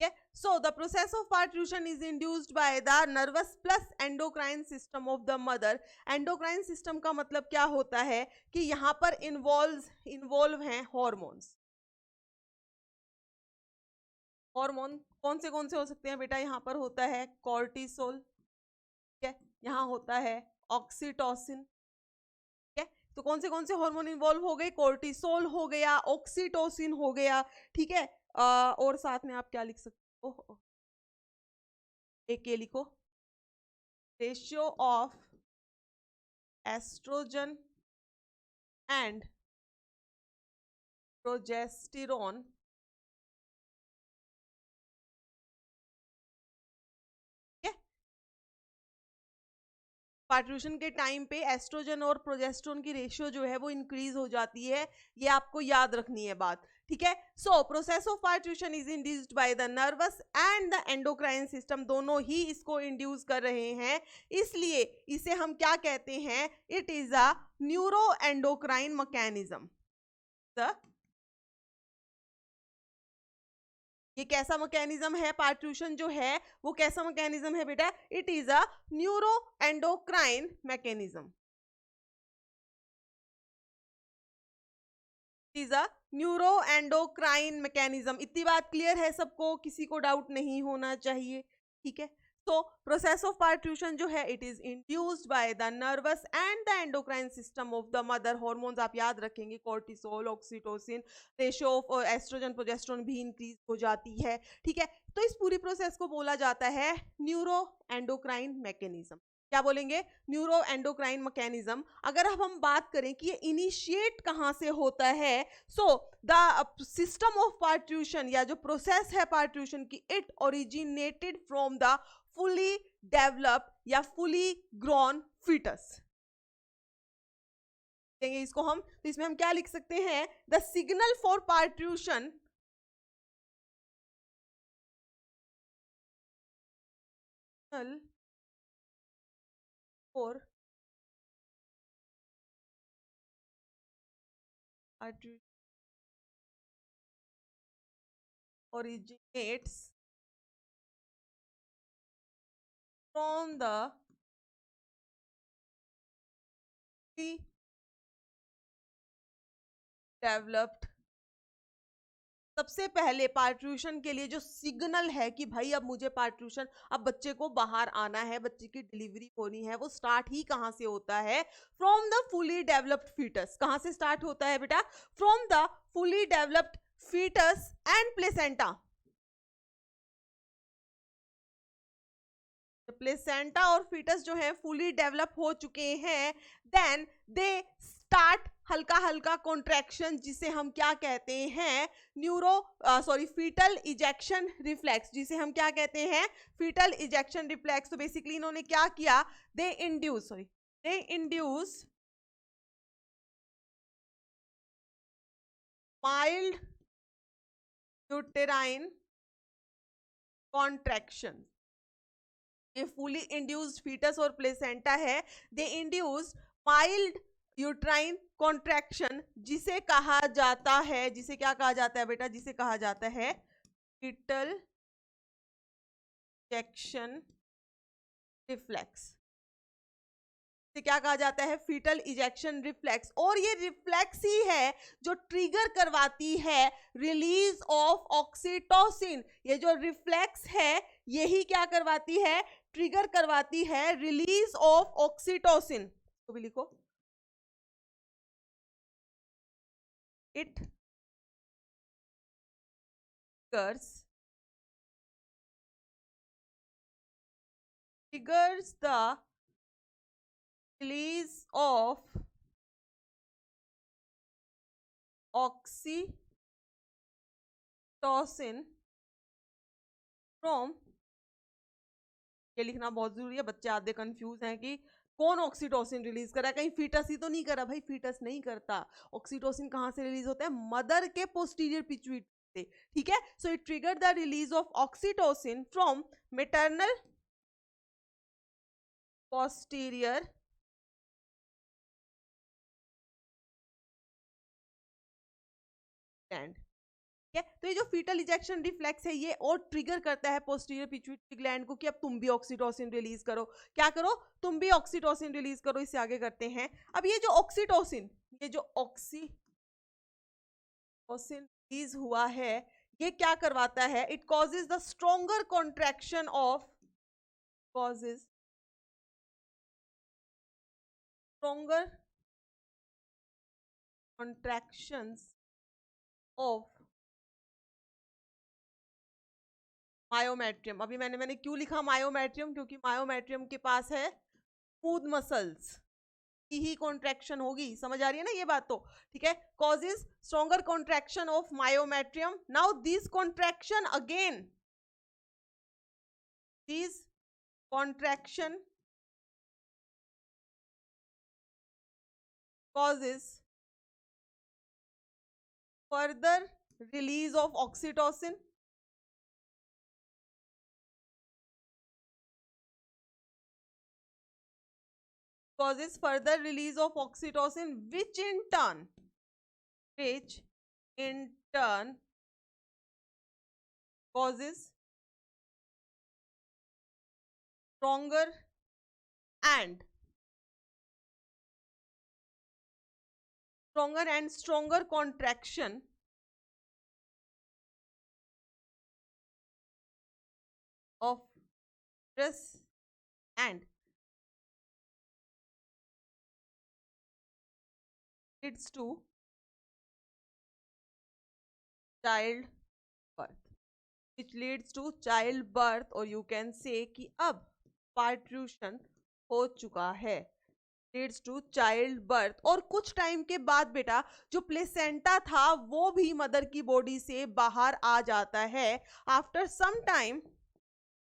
A: Okay? So the process of parturition is induced by the nervous plus endocrine system of the mother. Endocrine system का मतलब क्या होता है कि यहाँ पर इन्वॉल्व हैं हॉर्मोन्स। हार्मोन कौन से हो सकते हैं बेटा, यहाँ पर होता है कॉर्टिसोल, ठीक है, यहाँ होता है ऑक्सीटोसिन। ठीक है, तो कौन से हार्मोन इन्वॉल्व हो गए, कॉर्टिसोल हो गया, ऑक्सीटोसिन हो गया। ठीक है, और साथ में आप क्या लिख सकते हो, एक ये लिखो, ratio of oestrogen and progesterone parturition के टाइम पे एस्ट्रोजन और प्रोजेस्टेरोन की रेशियो जो है वो इंक्रीज हो जाती है, ये आपको याद रखनी है बात। ठीक है, so process of parturition is induced by the nervous and the endocrine system, दोनों ही इसको इंड्यूस कर रहे हैं, इसलिए इसे हम क्या कहते हैं, it is a neuro endocrine mechanism. ये कैसा मैकेनिज्म है, पार्ट्यूशन जो है वो कैसा मैकेनिज्म है बेटा, it is a neuro endocrine mechanism, is a neuro endocrine mechanism. इतनी बात क्लियर है सबको, किसी को डाउट नहीं होना चाहिए। ठीक है, तो प्रोसेस ऑफ पार्ट्यूशन जो है it is induced by the nervous and the endocrine system of the mother. Hormones आप याद रखेंगे, cortisol, oxytocin, ratio of oestrogen progesterone भी इंक्रीज हो जाती है। ठीक है, तो इस पूरी प्रोसेस को बोला जाता है न्यूरो एंडोक्राइन मैकेनिज्म। क्या बोलेंगे, न्यूरो एंडोक्राइन मैकेनिज्म। अगर अब हम बात करें कि ये इनिशिएट कहां से होता है, सो द सिस्टम ऑफ पार्ट्यूशन या जो प्रोसेस है पार्ट्यूशन की, it originated from the fully developed या फुली ग्रोन फीटस। देंगे इसको हम, तो इसमें हम क्या लिख सकते हैं, the signal for parturition for originates from the developed। सबसे पहले पार्ट्यूशन के लिए जो सिग्नल है कि भाई अब मुझे पार्ट्यूशन, अब बच्चे को बाहर आना है, बच्चे की डिलीवरी होनी है, वो स्टार्ट ही कहां से होता है, from the fully developed foetus. कहां से स्टार्ट होता है बेटा, from the fully developed foetus and placenta. Placenta और फीटस जो है फुली डेवलप हो चुके हैं, देन दे स्टार्ट हल्का हल्का कॉन्ट्रैक्शन, जिसे हम क्या कहते हैं, फीटल इजेक्शन रिफ्लेक्स, जिसे हम क्या कहते हैं, फीटल इजेक्शन रिफ्लेक्स। तो बेसिकली इन्होंने क्या किया, दे इंड्यूस माइल्ड यूटेराइन कॉन्ट्रैक्शन। ये फुली इंड्यूस्ड फीटस और प्लेसेंटा है, दे इंड्यूस माइल्ड यूट्राइन कॉन्ट्रैक्शन, जिसे कहा जाता है, जिसे क्या कहा जाता है बेटा, जिसे कहा जाता है फीटल इजेक्शन रिफ्लेक्स। क्या कहा जाता है, फीटल इजेक्शन रिफ्लेक्स। और ये रिफ्लेक्स ही है जो ट्रिगर करवाती है रिलीज ऑफ ऑक्सीटोसिन। ये जो रिफ्लेक्स है यही क्या करवाती है, ट्रिगर करवाती है रिलीज ऑफ ऑक्सीटोसिन। तो भी लिखो, it triggers the release of oxytocin from, ये लिखना बहुत जरूरी है, बच्चे आधे कंफ्यूज हैं कि कौन ऑक्सीटोसिन रिलीज कर रहा है, कहीं फीटस ही तो नहीं कर रहा। भाई फीटस नहीं करता, ऑक्सीटोसिन कहां से रिलीज होता है, मदर के पोस्टीरियर पिट्यूटरी से। ठीक है, so it trigger the release of oxytocin from maternal posterior gland. ठीक है, तो ये जो फीटल इजेक्शन रिफ्लेक्स है ये और ट्रिगर करता है पोस्टीरियर पिट्यूटरी ग्लैंड को कि अब तुम भी ऑक्सीटोसिन रिलीज करो। क्या करो, तुम भी ऑक्सीटोसिन रिलीज करो। इससे आगे करते हैं, अब ये जो ऑक्सीटोसिन, ये जो ऑक्सीटोसिन रिलीज हुआ है, ये क्या करवाता है, it causes the stronger contraction of, causes stronger contractions of myometrium. अभी मैंने क्यों लिखा मायोमेट्रियम, क्योंकि मायोमेट्रियम के पास है स्मूथ मसल्स की ही कॉन्ट्रैक्शन होगी। समझ आ रही है ना ये बात, तो ठीक है, causes stronger contraction of myometrium. Now this contraction again, this contraction causes further release of oxytocin, causes further release of oxytocin, which in turn causes stronger and stronger contraction of stress and leads to child birth, which leads to child birth, और you can say कि अब पार्ट्यूशन हो चुका है, leads to child birth. और कुछ time के बाद बेटा जो प्लेसेंटा था वो भी मदर की बॉडी से बाहर आ जाता है। आफ्टर सम टाइम,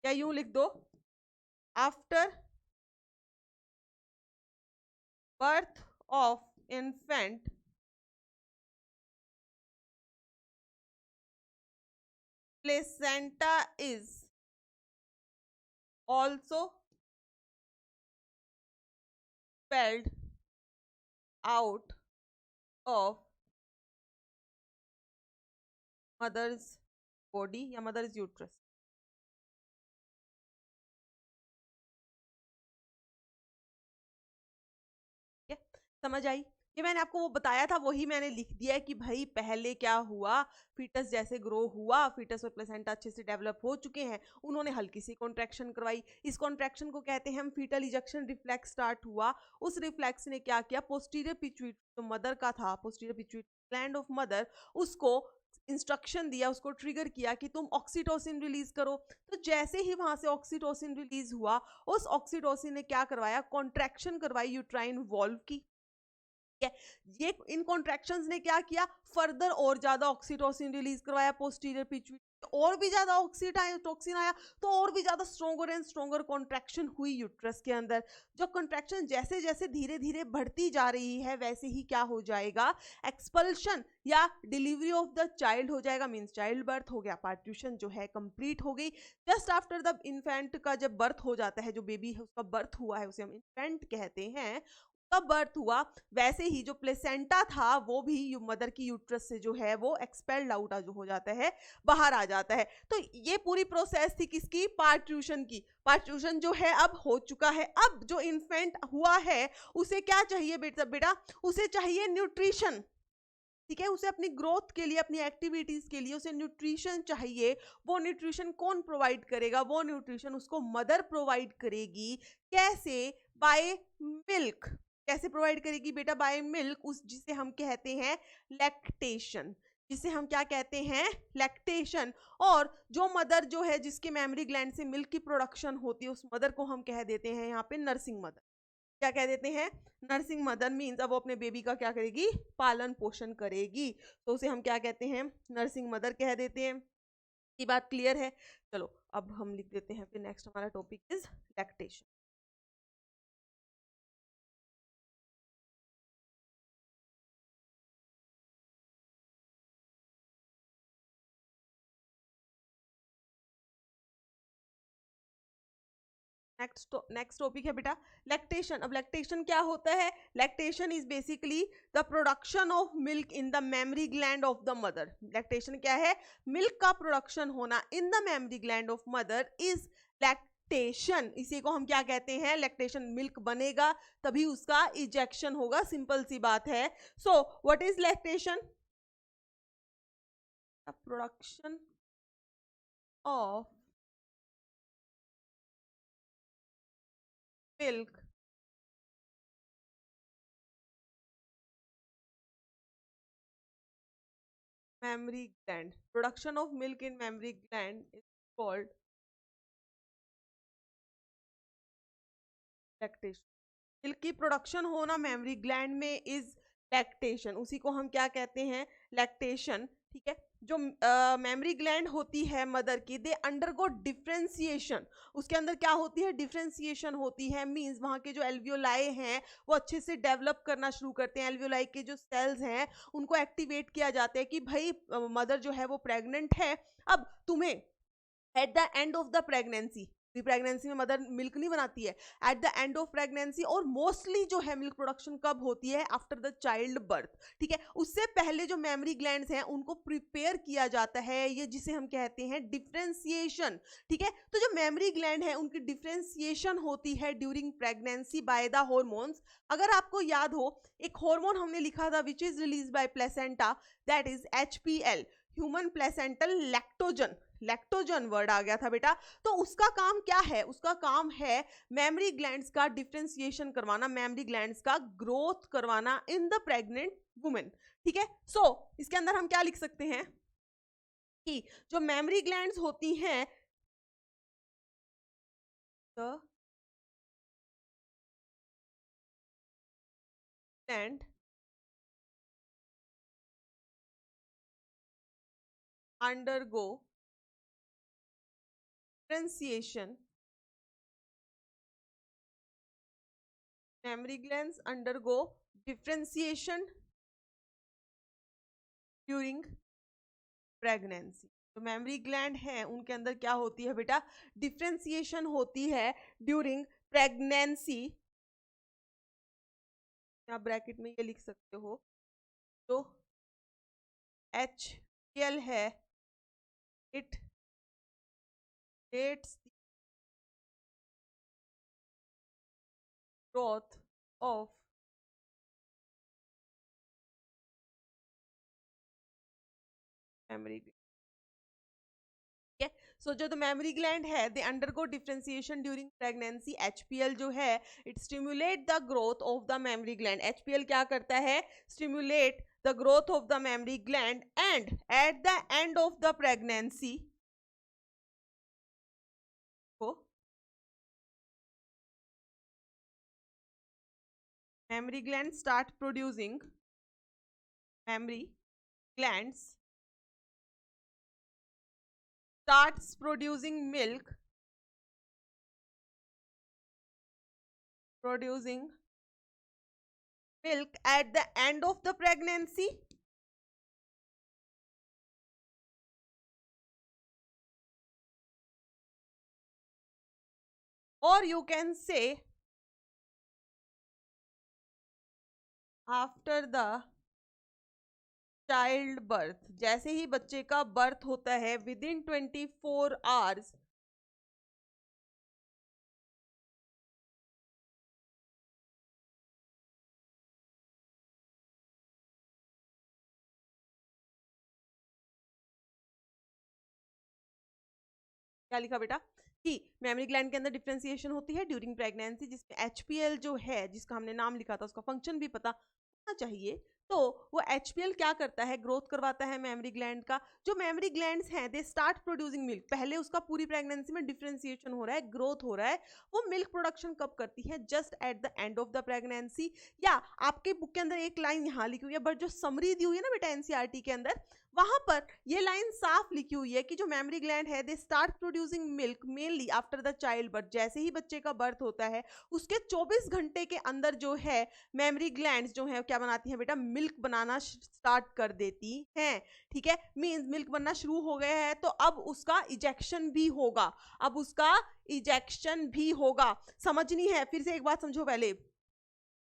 A: या यूं लिख दो, after birth of infant placenta is also expelled out of mother's body या mother's uterus. ठीक है, समझ आई? ये मैंने आपको वो बताया था, वही मैंने लिख दिया है कि भाई पहले क्या हुआ, फीटस जैसे ग्रो हुआ, फीटस और प्लेसेंटा अच्छे से डेवलप हो चुके हैं, उन्होंने हल्की सी कॉन्ट्रैक्शन करवाई, इस कॉन्ट्रैक्शन को कहते हैं हम फीटल इजेक्शन रिफ्लेक्स स्टार्ट हुआ, उस रिफ्लेक्स ने क्या किया, पोस्टीरियर पिट्यूटरी जो मदर का था, posterior pituitary gland of mother, उसको इंस्ट्रक्शन दिया, उसको ट्रिगर किया कि तुम ऑक्सीटोसिन रिलीज करो। तो जैसे ही वहां से ऑक्सीटोसिन रिलीज हुआ, उस ऑक्सीटोसिन ने क्या करवाया, कॉन्ट्रैक्शन करवाई यूट्राइन वॉल्व की। ये इन कॉन्ट्रैक्शंस ने क्या किया, फर्दर और ज्यादा ऑक्सीटोसिन रिलीज करवाया पोस्टीरियर पिट्यूटरी, और भी ज्यादा ऑक्सीटोसिन आया, तो और भी ज्यादा स्ट्रोंगर एंड स्ट्रोंगर कॉन्ट्रैक्शन हुई यूट्रस के अंदर। जो कॉन्ट्रैक्शन जैसे जैसे धीरे धीरे बढ़ती जा रही है, वैसे ही क्या हो जाएगा, एक्सपल्शन या डिलीवरी ऑफ द चाइल्ड हो जाएगा, मींस चाइल्ड बर्थ हो गया, पार्ट्यूशन जो है कंप्लीट हो गई। जस्ट आफ्टर द इन्फेंट का जब बर्थ हो जाता है, जो बेबी है उसका बर्थ हुआ है, उसे हम इन्फेंट कहते हैं, कब बर्थ हुआ, वैसे ही जो प्लेसेंटा था वो भी मदर की यूट्रस से जो है वो एक्सपेल्ड आउट जो हो जाता है, बाहर आ जाता है। तो ये पूरी प्रोसेस थी किसकी, पार्ट्यूशन की। पार्ट्यूशन जो है अब हो चुका है। अब जो इन्फेंट हुआ है उसे क्या चाहिए बेटा, उसे चाहिए न्यूट्रिशन। ठीक है, उसे अपनी ग्रोथ के लिए, अपनी एक्टिविटीज के लिए उसे न्यूट्रिशन चाहिए। वो न्यूट्रिशन कौन प्रोवाइड करेगा, वो न्यूट्रिशन उसको मदर प्रोवाइड करेगी। कैसे, बाय मिल्क। कैसे प्रोवाइड करेगी बेटा, बाय मिल्क, उस जिसे हम कहते हैं लैक्टेशन, जिसे हम क्या कहते हैं, लैक्टेशन। और जो मदर जो है, जिसके मेमरी ग्लैंड से मिल्क की प्रोडक्शन होती है, उस मदर को हम कह देते हैं यहाँ पे नर्सिंग मदर। क्या कह देते हैं, नर्सिंग मदर। मीन्स अब वो अपने बेबी का क्या करेगी, पालन पोषण करेगी, तो उसे हम क्या कहते हैं, नर्सिंग मदर कह देते हैं। ये बात क्लियर है? चलो अब हम लिख देते हैं, फिर नेक्स्ट हमारा topic is lactation. Next topic है बेटा लैक्टेशन। अब लैक्टेशन क्या होता है, lactation is basically the production of milk in the mammary gland of the mother. Lactation क्या है, मिल्क का प्रोडक्शन होना in the mammary gland of mother is lactation. इसी को हम क्या कहते हैं, लैक्टेशन। मिल्क बनेगा तभी उसका इजेक्शन होगा, सिंपल सी बात है। So what is lactation, the production of milk mammary gland. Production of milk in mammary gland is called lactation. Milk की प्रोडक्शन होना मेमरी ग्लैंड में इज लैक्टेशन, उसी को हम क्या कहते हैं, लैक्टेशन। ठीक है, जो मेमरी ग्लैंड होती है मदर की, दे अंडरगो डिफरेंशिएशन। उसके अंदर क्या होती है, डिफरेंशिएशन होती है। मींस वहां के जो एल्वियोलाई हैं वो अच्छे से डेवलप करना शुरू करते हैं। एल्वियोलाई के जो सेल्स हैं उनको एक्टिवेट किया जाता है कि भाई मदर जो है वो प्रेग्नेंट है। अब तुम्हें eight the end of the pregnancy, pregnancy में मदर मिल्क नहीं बनाती है, eight the end of pregnancy, और मोस्टली जो है मिल्क प्रोडक्शन कब होती है, आफ्टर द चाइल्ड बर्थ। ठीक है, उससे पहले जो मेमरी ग्लैंड्स हैं उनको प्रिपेयर किया जाता है, ये जिसे हम कहते हैं डिफरेंशिएशन। ठीक है, तो जो मेमरी ग्लैंड है उनकी डिफरेंशिएशन होती है during pregnancy by the hormones. अगर आपको याद हो, एक हार्मोन हमने लिखा था which is release by placenta, that is HPL, human placental lactogen. Lactogen word आ गया था बेटा। तो उसका काम क्या है, उसका काम है मेमरी ग्लैंड्स का डिफरेंशिएशन करवाना, मेमरी ग्लैंड्स का ग्रोथ करवाना इन द प्रेग्नेंट वुमेन। ठीक है, सो इसके अंदर हम क्या लिख सकते हैं कि जो मेमरी ग्लैंड्स होती हैं, the gland undergo differentiation, memory glands undergo differentiation during pregnancy. तो मेमोरी ग्लैंड है उनके अंदर क्या होती है बेटा, डिफ्रेंसिएशन होती है ड्यूरिंग प्रेगनेंसी। आप ब्रैकेट में ये लिख सकते हो, जो HCl है, it rates the growth of memory. So जो द मेमोरी ग्लैंड है they undergo differentiation during pregnancy. HPL जो है it stimulate the growth of the memory gland. HPL क्या करता है, stimulate the growth of the memory gland and at the end of the pregnancy को memory glands start producing memory glands starts producing milk at the end of the pregnancy, or you can say after the child birth. जैसे ही बच्चे का birth होता है within 24 hours क्या लिखा बेटा कि मेमोरी ग्लैंड के अंदर डिफरेंशिएशन होती है ड्यूरिंग प्रेगनेंसी, जिसमें HPL जो है जिसका हमने नाम लिखा था उसका फंक्शन भी पता होना चाहिए। तो वो HPL क्या करता है, ग्रोथ करवाता है मेमोरी ग्लैंड का। जो मेमोरी ग्लैंड्स हैं दे स्टार्ट प्रोड्यूसिंग मिल्क। पहले उसका पूरी प्रेगनेंसी में डिफरेंशिएशन हो रहा है, ग्रोथ हो रहा है। वो मिल्क प्रोडक्शन कब करती है, just eight the end of the pregnancy. या आपके बुक के अंदर एक लाइन यहाँ लिखी हुई है, बट जो समरी दी हुई है ना बेटा NCERT के अंदर, वहां पर ये लाइन साफ लिखी हुई है कि जो मेमोरी ग्लैंड है they start producing milk mainly after the child birth. जैसे ही बच्चे का बर्थ होता है उसके 24 घंटे के अंदर जो है मेमोरी ग्लैंड्स जो है क्या बनाती हैं बेटा, मिल्क बनाना स्टार्ट कर देती हैं। ठीक है, मींस मिल्क बनना शुरू हो गया है तो अब उसका इजेक्शन भी होगा, अब उसका इजेक्शन भी होगा। समझनी है, फिर से एक बात समझो पहले।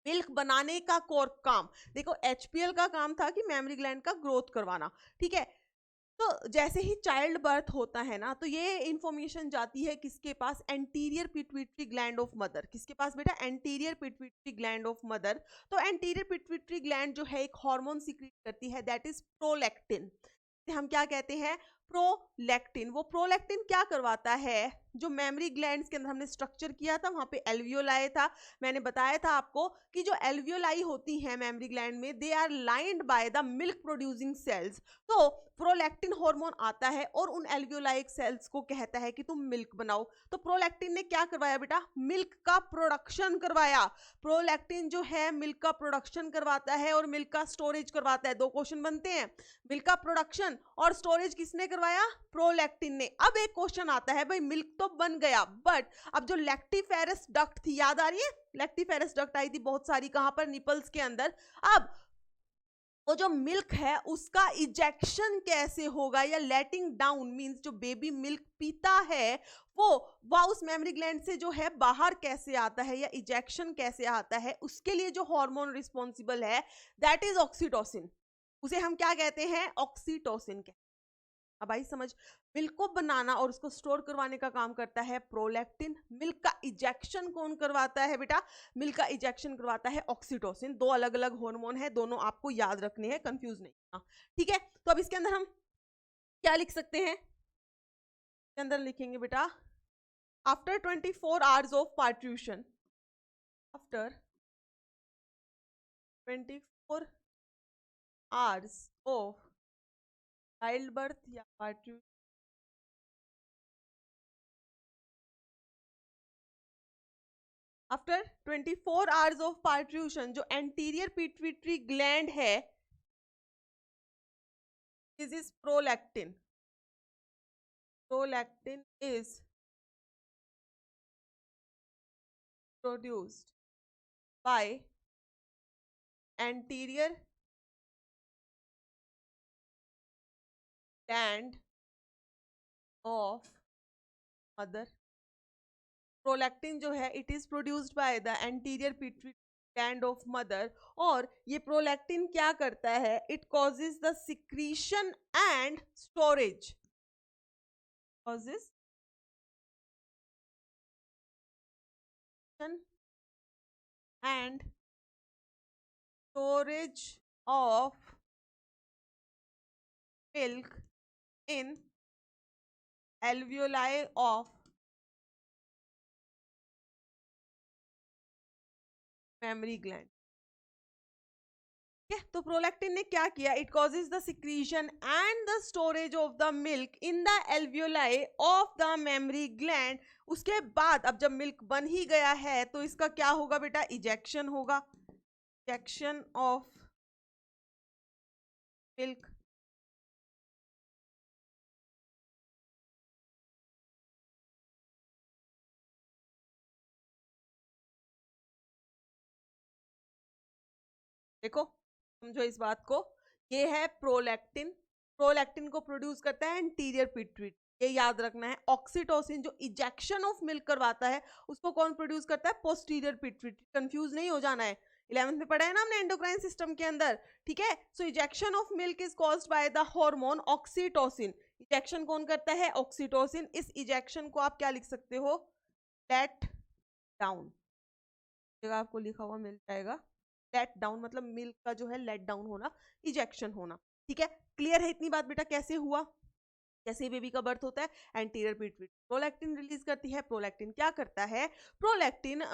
A: मिल्क बनाने का कोर काम, देखो HPL का काम था कि मेमोरी ग्लैंड का ग्रोथ करवाना। ठीक है, तो जैसे ही चाइल्ड बर्थ होता है ना तो ये इंफॉर्मेशन जाती है किसके पास, anterior pituitary gland of mother. किसके पास बेटा, anterior pituitary gland of mother. तो एंटीरियर पिट्यूटरी ग्लैंड जो है एक हार्मोन सीक्रेट करती है, दैट इज प्रोलैक्टिन। हम क्या कहते हैं, प्रोलैक्टिन। वो प्रोलैक्टिन क्या करवाता है, जो मेमोरी ग्लैंड्स के अंदर हमने स्ट्रक्चर किया था वहां पे एल्वियोलाई था। मैंने बताया था आपको कि जो एल्वियोलाई होती हैं मेमोरी ग्लैंड में they are lined by the milk producing cells. तो प्रोलैक्टिन हार्मोन आता है और उन एल्वियोलाइक सेल्स को कहता है कि तुम मिल्क बनाओ। तो प्रोलैक्टिन ने क्या करवाया बेटा, मिल्क का प्रोडक्शन करवाया। प्रोलैक्टिन जो है मिल्क का प्रोडक्शन करवाता है और मिल्क का स्टोरेज करवाता है। दो क्वेश्चन बनते हैं, मिल्क का प्रोडक्शन और स्टोरेज किसने करवाया, प्रोलैक्टिन ने। अब एक क्वेश्चन आता है, भाई मिल्क तो बन गया बट अब जो लैक्टिफेरस डक्ट थी, याद आ रही है, लैक्टिफेरस डक्ट आई थी बहुत सारी, कहां पर, निपल्स के अंदर। अब वो जो मिल्क है उसका इजेक्शन कैसे होगा, या लेटिंग डाउन मींस जो बेबी मिल्क पीता है वो वह उस मेमोरी ग्लैंड से जो है बाहर कैसे आता है, या इजेक्शन कैसे आता है, उसके लिए जो हार्मोन रिस्पॉन्सिबल है दैट इज ऑक्सीटोसिन। उसे हम क्या कहते हैं, ऑक्सीटोसिन कहते हैं। अब आई समझ, मिल्क को बनाना और उसको स्टोर करवाने का काम करता है प्रोलैक्टिन। मिल्क का इजेक्शन कौन करवाता है बेटा, मिल्क का इजेक्शन करवाता है ऑक्सीटोसिन। दो अलग अलग हार्मोन है, दोनों आपको याद रखने हैं, कंफ्यूज नहीं होना। ठीक है, तो अब इसके अंदर हम क्या लिख सकते हैं, इसके अंदर लिखेंगे बेटा, after 24 hours of parturition, after 24 hours of child birth या parturition, after 24 hours of parturition जो एंटीरियर पिट्यूटरी ग्लैंड है, this is prolactin. Prolactin is produced by anterior gland of mother. Prolactin जो है it is produced by the anterior pituitary gland of mother. और ये prolactin क्या करता है, it causes the secretion and storage, causes and storage of milk in alveoli of mammary gland। तो prolactin ने क्या किया, it causes the secretion and the storage of the milk in the alveoli of the mammary gland. उसके बाद अब जब milk बन ही गया है तो इसका क्या होगा बेटा, इजेक्शन होगा, इजेक्शन ऑफ मिल्क। देखो समझो इस बात को, ये है प्रोलैक्टिन, प्रोलैक्टिन को प्रोड्यूस करता है एंटीरियर पिट्यूटरी, ये याद रखना है। ऑक्सीटोसिन जो इजेक्शन ऑफ मिल्क करवाता है उसको कौन प्रोड्यूस करता है, पोस्टीरियर पिट्यूटरी। कंफ्यूज नहीं हो जाना है, 11th में पढ़ा है ना हमने एंडोक्राइन सिस्टम के अंदर, ठीक है। So ejection of milk is caused by the hormone oxytocin. Ejection कौन करता है, ऑक्सीटोसिन। इस इजेक्शन को आप क्या लिख सकते हो, लेट डाउन, आपको लिखा हुआ मिल जाएगा लेट डाउन, मतलब मिल्क का जो है लेट डाउन होना, इजेक्शन होना, ठीक है। क्लियर है इतनी बात बेटा, कैसे हुआ, जैसे बेबी का बर्थ होता है एंटीरियर पिट्यूटरी प्रोलैक्टिन रिलीज करती है। प्रोलैक्टिन क्या करता है, प्रोलैक्टिन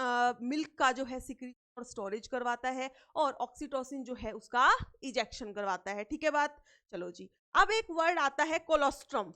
A: मिल्क का जो है सिक्रीशन और स्टोरेज करवाता है, और ऑक्सीटोसिन जो है उसका इजेक्शन करवाता है, ठीक है बात। चलो जी, अब एक वर्ड आता है कोलोस्ट्रम,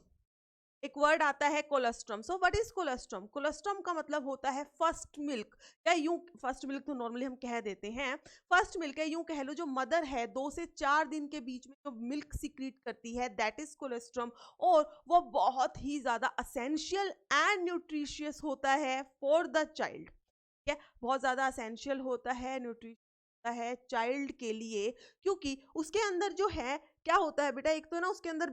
A: एक वर्ड आता है colostrum. So what is colostrum, colostrum का मतलब होता है फर्स्ट मिल्क, या यूं फर्स्ट मिल्क तो नॉर्मली हम कह देते हैं, फर्स्ट मिल्क है, यूं कह लो जो मदर है 2 से 4 दिन के बीच में जो मिल्क सिक्रीट करती है, दैट इज कोलेस्ट्रम। और वो बहुत ही ज्यादा असेंशियल एंड न्यूट्रिशियस होता है फॉर द चाइल्ड, ठीक है, बहुत ज्यादा असेंशियल होता है, न्यूट्रिशियस होता है चाइल्ड के लिए, क्योंकि उसके अंदर जो है क्या होता है बेटा, एक तो ना उसके अंदर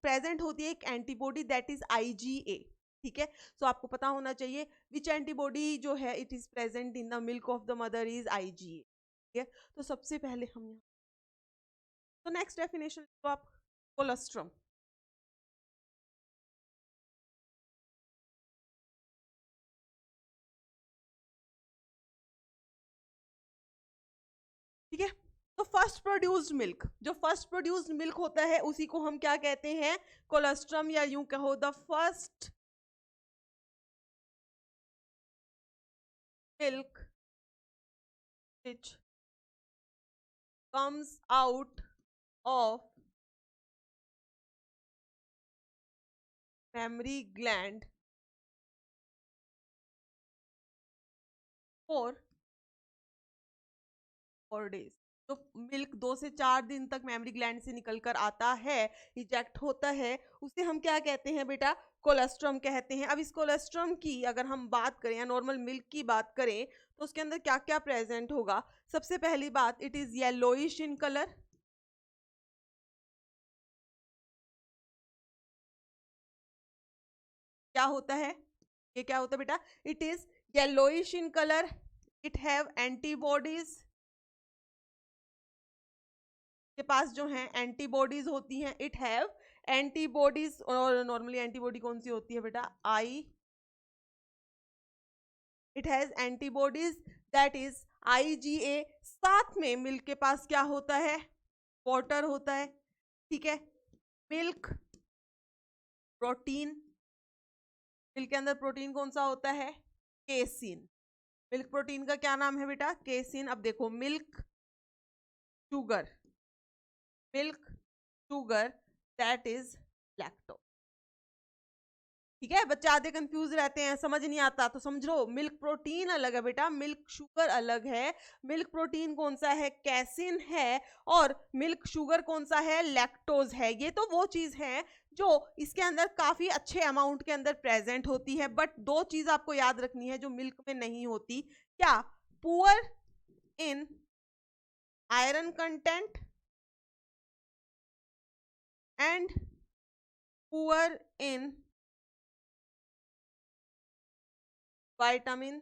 A: प्रेजेंट होती है एक एंटीबॉडी दैट इज IgA, ठीक है। सो आपको पता होना चाहिए विच एंटीबॉडी जो है it is present in the milk of the mother is IgA, ठीक है। तो सबसे पहले हम यहाँ, तो नेक्स्ट डेफिनेशन तो आप कोलेस्ट्रम, ठीक है। तो फर्स्ट प्रोड्यूस्ड मिल्क, जो फर्स्ट प्रोड्यूस्ड मिल्क होता है उसी को हम क्या कहते हैं, कोलेस्ट्रम, या यूं कहो the first milk which comes out of mammary gland for 4 days। तो मिल्क 2 से 4 दिन तक मेमरी ग्लैंड से निकलकर आता है, इजेक्ट होता है, उसे हम क्या कहते हैं बेटा, कोलेस्ट्रम कहते हैं। अब इस कोलेस्ट्रम की अगर हम बात करें या नॉर्मल मिल्क की बात करें तो उसके अंदर क्या क्या प्रेजेंट होगा। सबसे पहली बात, it is yellowish in colour, क्या होता है, ये क्या होता है बेटा, it is yellowish in colour, it have antibodies, के पास जो है एंटीबॉडीज होती हैं, इट हैव एंटीबॉडीज। और नॉर्मली एंटीबॉडी कौन सी होती है बेटा, it has antibodies that is IgA। साथ में मिल्क के पास क्या होता है, वाटर होता है, ठीक है। मिल्क प्रोटीन, मिल्क के अंदर प्रोटीन कौन सा होता है, केसिन। मिल्क प्रोटीन का क्या नाम है बेटा, केसिन। अब देखो milk sugar, milk sugar that is lactose, ठीक है। बच्चे आधे कंफ्यूज रहते हैं, समझ नहीं आता, तो समझ लो मिल्क प्रोटीन अलग है बेटा, मिल्क शुगर अलग है। मिल्क प्रोटीन कौन सा है, कैसिन है, और मिल्क शुगर कौन सा है, लैक्टोज है। ये तो वो चीज है जो इसके अंदर काफी अच्छे अमाउंट के अंदर प्रेजेंट होती है, बट 2 चीज आपको याद रखनी है जो मिल्क में नहीं होती, क्या, poor in iron content and poor in vitamin।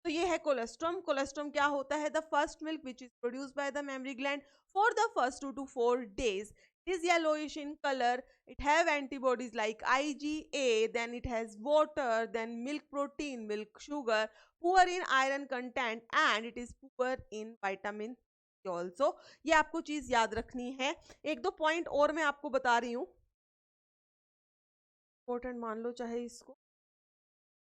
A: तो ये है कोलेस्ट्रम। कोलेस्ट्रम क्या होता है? The first milk which is produce by the mammary gland for the first 2 to 4 days। It is yellowish in color. It have antibodies like IgA, then it has water, then milk protein, milk sugar, poor in iron content, and it is poor in vitamin C also। ये आपको चीज याद रखनी है। एक दो point और मैं आपको बता रही हूँ, इंपॉर्टेंट मान लो चाहे इसको,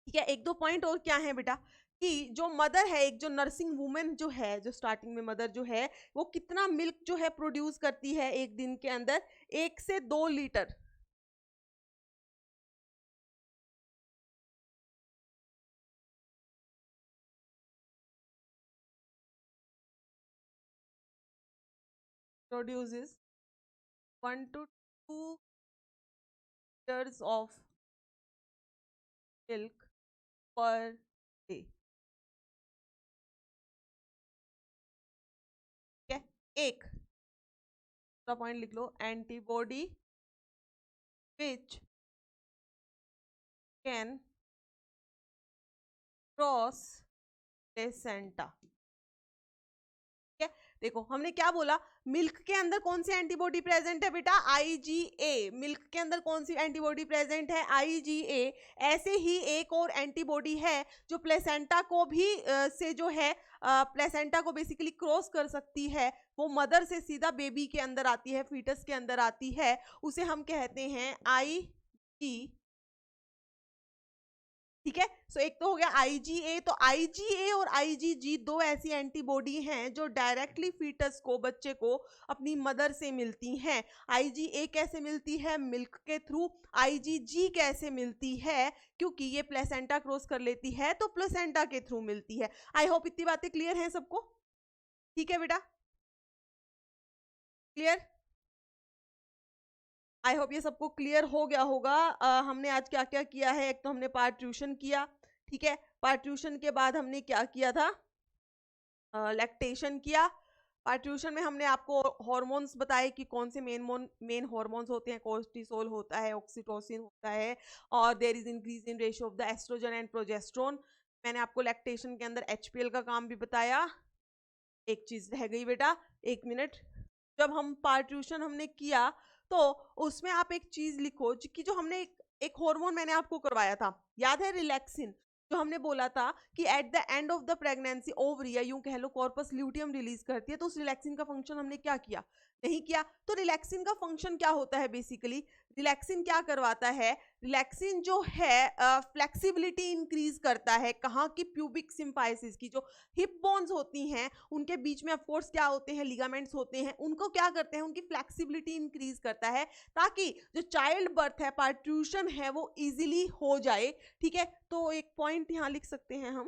A: ठीक है। एक दो पॉइंट और क्या है बेटा, कि जो मदर है, एक जो नर्सिंग वुमेन जो है, जो स्टार्टिंग में मदर जो है, वो कितना मिल्क जो है प्रोड्यूस करती है एक दिन के अंदर? 1 से 2 litre. Produces 1 to 2 litres of milk per day, ठीक है। एक पॉइंट लिख लो, antibody which can cross placenta, ठीक है। देखो हमने क्या बोला, मिल्क के अंदर कौन सी एंटीबॉडी प्रेजेंट है बेटा? IgA। मिल्क के अंदर कौन सी एंटीबॉडी प्रेजेंट है? IgA। ऐसे ही एक और एंटीबॉडी है जो प्लेसेंटा को भी से जो है प्लेसेंटा को बेसिकली क्रॉस कर सकती है, वो मदर से सीधा बेबी के अंदर आती है, फीटस के अंदर आती है, उसे हम कहते हैं IG, ठीक है। सो एक तो हो गया IgA। तो IgA और IgG दो ऐसी एंटीबॉडी हैं जो डायरेक्टली फीटस को, बच्चे को अपनी मदर से मिलती हैं। IgA कैसे मिलती है? मिल्क के थ्रू। IgG कैसे मिलती है? क्योंकि ये प्लेसेंटा क्रॉस कर लेती है तो प्लेसेंटा के थ्रू मिलती है। आई होप इतनी बातें क्लियर हैं सबको, ठीक है बेटा, क्लियर? आई होप ये सबको क्लियर हो गया होगा। हमने आज क्या क्या किया है? एक तो हमने पार्ट्यूशन किया, ठीक है। पार्ट्यूशन के बाद हमने क्या किया था? लैक्टेशन किया। पार्ट्यूशन में हमने आपको हार्मोन्स बताए कि कौन से मेन हार्मोन्स होते हैं। कोर्टिसोल होता है, ऑक्सीटोसिन होता है, और there is increase in ratio of the estrogen and progesterone. मैंने आपको लैक्टेशन के अंदर HPL का काम भी बताया। एक चीज रह गई बेटा, 1 मिनट। जब हम पार्ट्यूशन हमने किया तो उसमें आप एक चीज लिखो कि जो हमने एक हार्मोन मैंने आपको करवाया था, याद है? रिलैक्सिन। जो हमने बोला था कि eight the end of the pregnancy ovary, या यूं कह लो कॉर्पस ल्यूटियम रिलीज करती है, तो उस रिलैक्सिन का फंक्शन हमने क्या किया? नहीं किया। तो रिलैक्सिन का फंक्शन क्या होता है? बेसिकली रिलैक्सिन क्या करवाता है? रिलैक्सिन जो है फ्लेक्सिबिलिटी इंक्रीज करता है। कहाँ की? प्यूबिक सिम्फाइसिस की। जो हिप बोन्स होती हैं उनके बीच में ऑफकोर्स क्या होते हैं? लिगामेंट्स होते हैं। उनको क्या करते हैं? उनकी फ्लेक्सिबिलिटी इंक्रीज करता है, ताकि जो चाइल्ड बर्थ है, पार्ट्यूशन है, वो इजीली हो जाए, ठीक है। तो एक पॉइंट यहाँ लिख सकते हैं हम,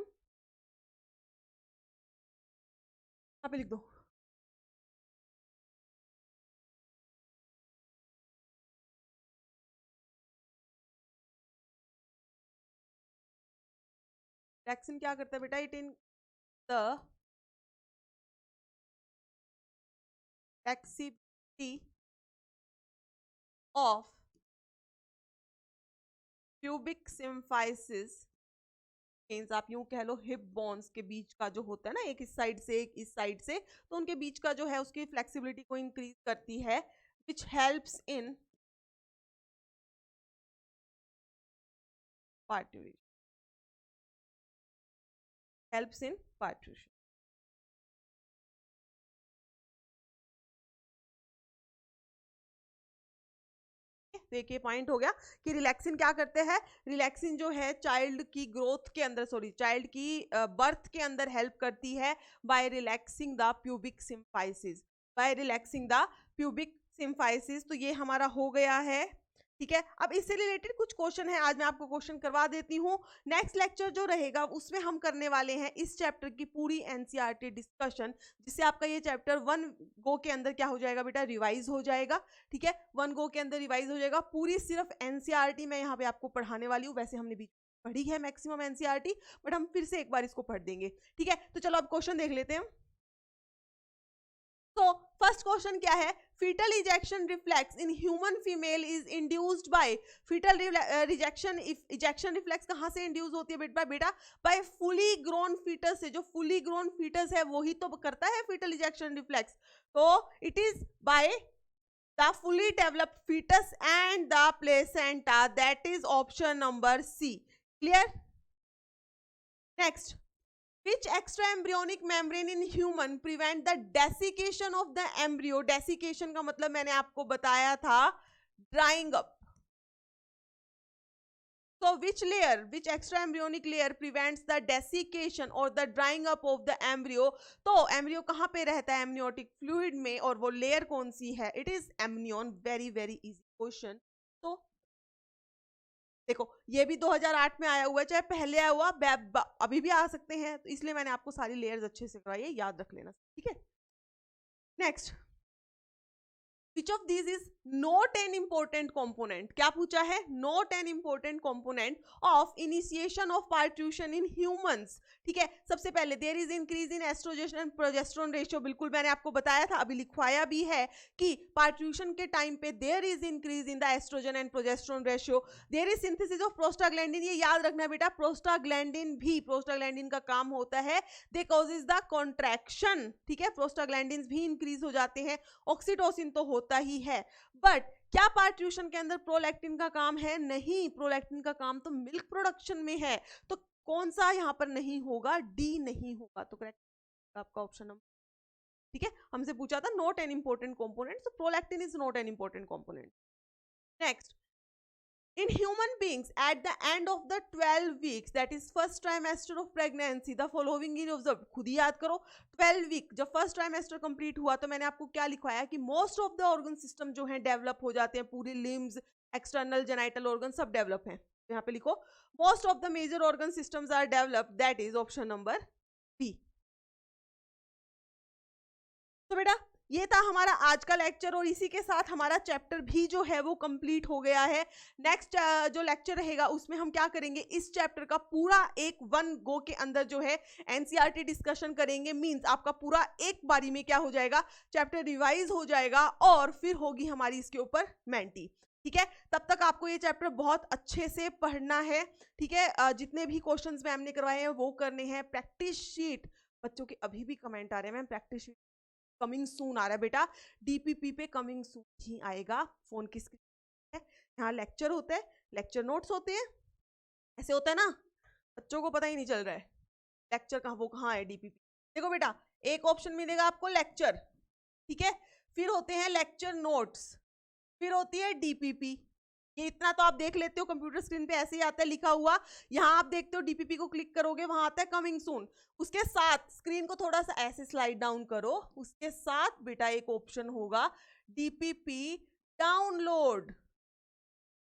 A: यहाँ पे लिख दो। रिलैक्सिन क्या करता है बेटा? It in the flexibility of pubic symphysis. Means आप यूं कह लो हिप बोन्स के बीच का जो होता है ना, एक इस साइड से एक इस साइड से, तो उनके बीच का जो है उसकी फ्लेक्सिबिलिटी को इंक्रीज करती है, which helps in पार्ट्यूशन, helps in पार्ट्यूशन। तो एक ये पॉइंट हो गया कि रिलैक्सिन क्या करते हैं। रिलैक्सिन जो है चाइल्ड की ग्रोथ के अंदर, सॉरी चाइल्ड की बर्थ के अंदर हेल्प करती है by relaxing the pubic symphysis, by relaxing the pubic symphysis. तो ये हमारा हो गया है, ठीक है। अब इससे रिलेटेड कुछ क्वेश्चन है, आज मैं आपको क्वेश्चन करवा देती हूँ। नेक्स्ट लेक्चर जो रहेगा उसमें हम करने वाले हैं इस चैप्टर की पूरी NCERT डिस्कशन, जिससे आपका ये चैप्टर 1 गो के अंदर क्या हो जाएगा बेटा? रिवाइज हो जाएगा, ठीक है। 1 गो के अंदर रिवाइज हो जाएगा। पूरी सिर्फ NCERT मैं यहाँ पे आपको पढ़ाने वाली हूँ। वैसे हमने भी पढ़ी है मैक्सिमम NCERT, बट हम फिर से एक बार इसको पढ़ देंगे, ठीक है। तो चलो अब क्वेश्चन देख लेते हैं। तो फर्स्ट क्वेश्चन क्या है, fetal ejection reflex in human female is induced by fetal ejection reflex कहाँ से इंड्यूस होती है बेटा by fully grown fetus से, जो fully grown fetus है वही तो करता है fetal ejection reflex, तो it is by the fully developed fetus and the placenta, that is option number C. Clear? Next, which extraembryonic membrane in human prevent the desiccation of the embryo? Desiccation का मतलब मैंने आपको बताया था drying up. So which extraembryonic layer prevents the desiccation or the drying up of the embryo? तो embryo कहाँ पे रहता है amniotic fluid में, और वो layer कौन सी है? It is amnion. very very easy question. तो देखो ये भी 2008 में आया हुआ है, चाहे पहले आया हुआ अभी भी आ सकते हैं, तो इसलिए मैंने आपको सारी लेयर्स अच्छे से करवाई है, याद रख लेना, ठीक है। Next, which of these is not an important component? क्या पूछा है? not an important component of initiation of parturition in humans. ठीक है, सबसे पहले there is increase in estrogen and progesterone ratio, बिल्कुल मैंने आपको बताया था, अभी लिखवाया भी है कि parturition के टाइम पे there is increase in the estrogen and progesterone ratio, there is synthesis of prostaglandin. ये याद रखना बेटा, प्रोस्टाग्लैंडिन का काम होता है they causes the contraction, ठीक है, प्रोस्टाग्लैंडिन भी इंक्रीज हो जाते हैं, ऑक्सीटोसिन तो होता ही है, बट क्या पार्ट्यूशन के अंदर प्रोलैक्टिन का काम है? नहीं, प्रोलैक्टिन का काम तो मिल्क प्रोडक्शन में है, तो कौन सा यहाँ पर नहीं होगा? डी नहीं होगा, तो करेक्ट आपका ऑप्शन नंबर, ठीक है। हमसे पूछा था not an important component, so prolactin is not an important component. Next, in human beings at the end of the 12 weeks, that is first trimester of pregnancy, the following is observed. खुद ही याद करो, 12 week जब first trimester complete हुआ तो मैंने आपको क्या लिखवाया कि most of the organ system जो है डेवलप हो जाते हैं, पूरी लिम्स, एक्सटर्नल जेनाइटल ऑर्गन सब डेवलप हैं, यहाँ पे लिखो most of the major organ systems are develop, that is option number B. तो बेटा ये था हमारा आज का लेक्चर, और इसी के साथ हमारा चैप्टर भी जो है वो कंप्लीट हो गया है। नेक्स्ट जो लेक्चर रहेगा उसमें हम क्या करेंगे, इस चैप्टर का पूरा एक वन गो के अंदर जो है एनसीईआरटी डिस्कशन करेंगे, मींस आपका पूरा एक बारी में क्या हो जाएगा, चैप्टर रिवाइज हो जाएगा, और फिर होगी हमारी इसके ऊपर मेंटी, ठीक है। तब तक आपको ये चैप्टर बहुत अच्छे से पढ़ना है, ठीक है। जितने भी क्वेश्चंस मैम ने करवाए हैं वो करने हैं। प्रैक्टिस शीट, बच्चों के अभी भी कमेंट आ रहे हैं ma'am practice sheet coming soon आ रहा है, बेटा डीपीपी पे कमिंग सून ही आएगा, फोन की स्क्रीन है, यहाँ लेक्चर होते हैं, लेक्चर नोट्स होते हैं, ऐसे होता है ना, बच्चों को पता ही नहीं चल रहा है लेक्चर कहाँ, वो कहाँ है डीपीपी। देखो बेटा एक ऑप्शन मिलेगा आपको लेक्चर, ठीक है, फिर होते हैं लेक्चर नोट्स, फिर होती है डीपीपी, ये इतना तो आप देख लेते हो, कंप्यूटर स्क्रीन पे ऐसे ही आता है लिखा हुआ, यहाँ आप देखते हो डीपीपी को क्लिक करोगे वहां आता है कमिंग सून, उसके साथ स्क्रीन को थोड़ा सा ऐसे स्लाइड डाउन करो, उसके साथ बेटा एक ऑप्शन होगा डीपीपी डाउनलोड,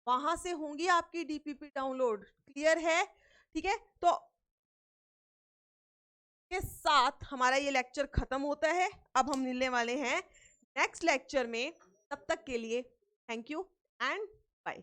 A: वहां से होंगी आपकी डीपीपी डाउनलोड, क्लियर है, ठीक है। तो के साथ हमारा ये लेक्चर खत्म होता है, अब हम मिलने वाले हैं नेक्स्ट लेक्चर में, तब तक के लिए थैंक यू एंड बाय।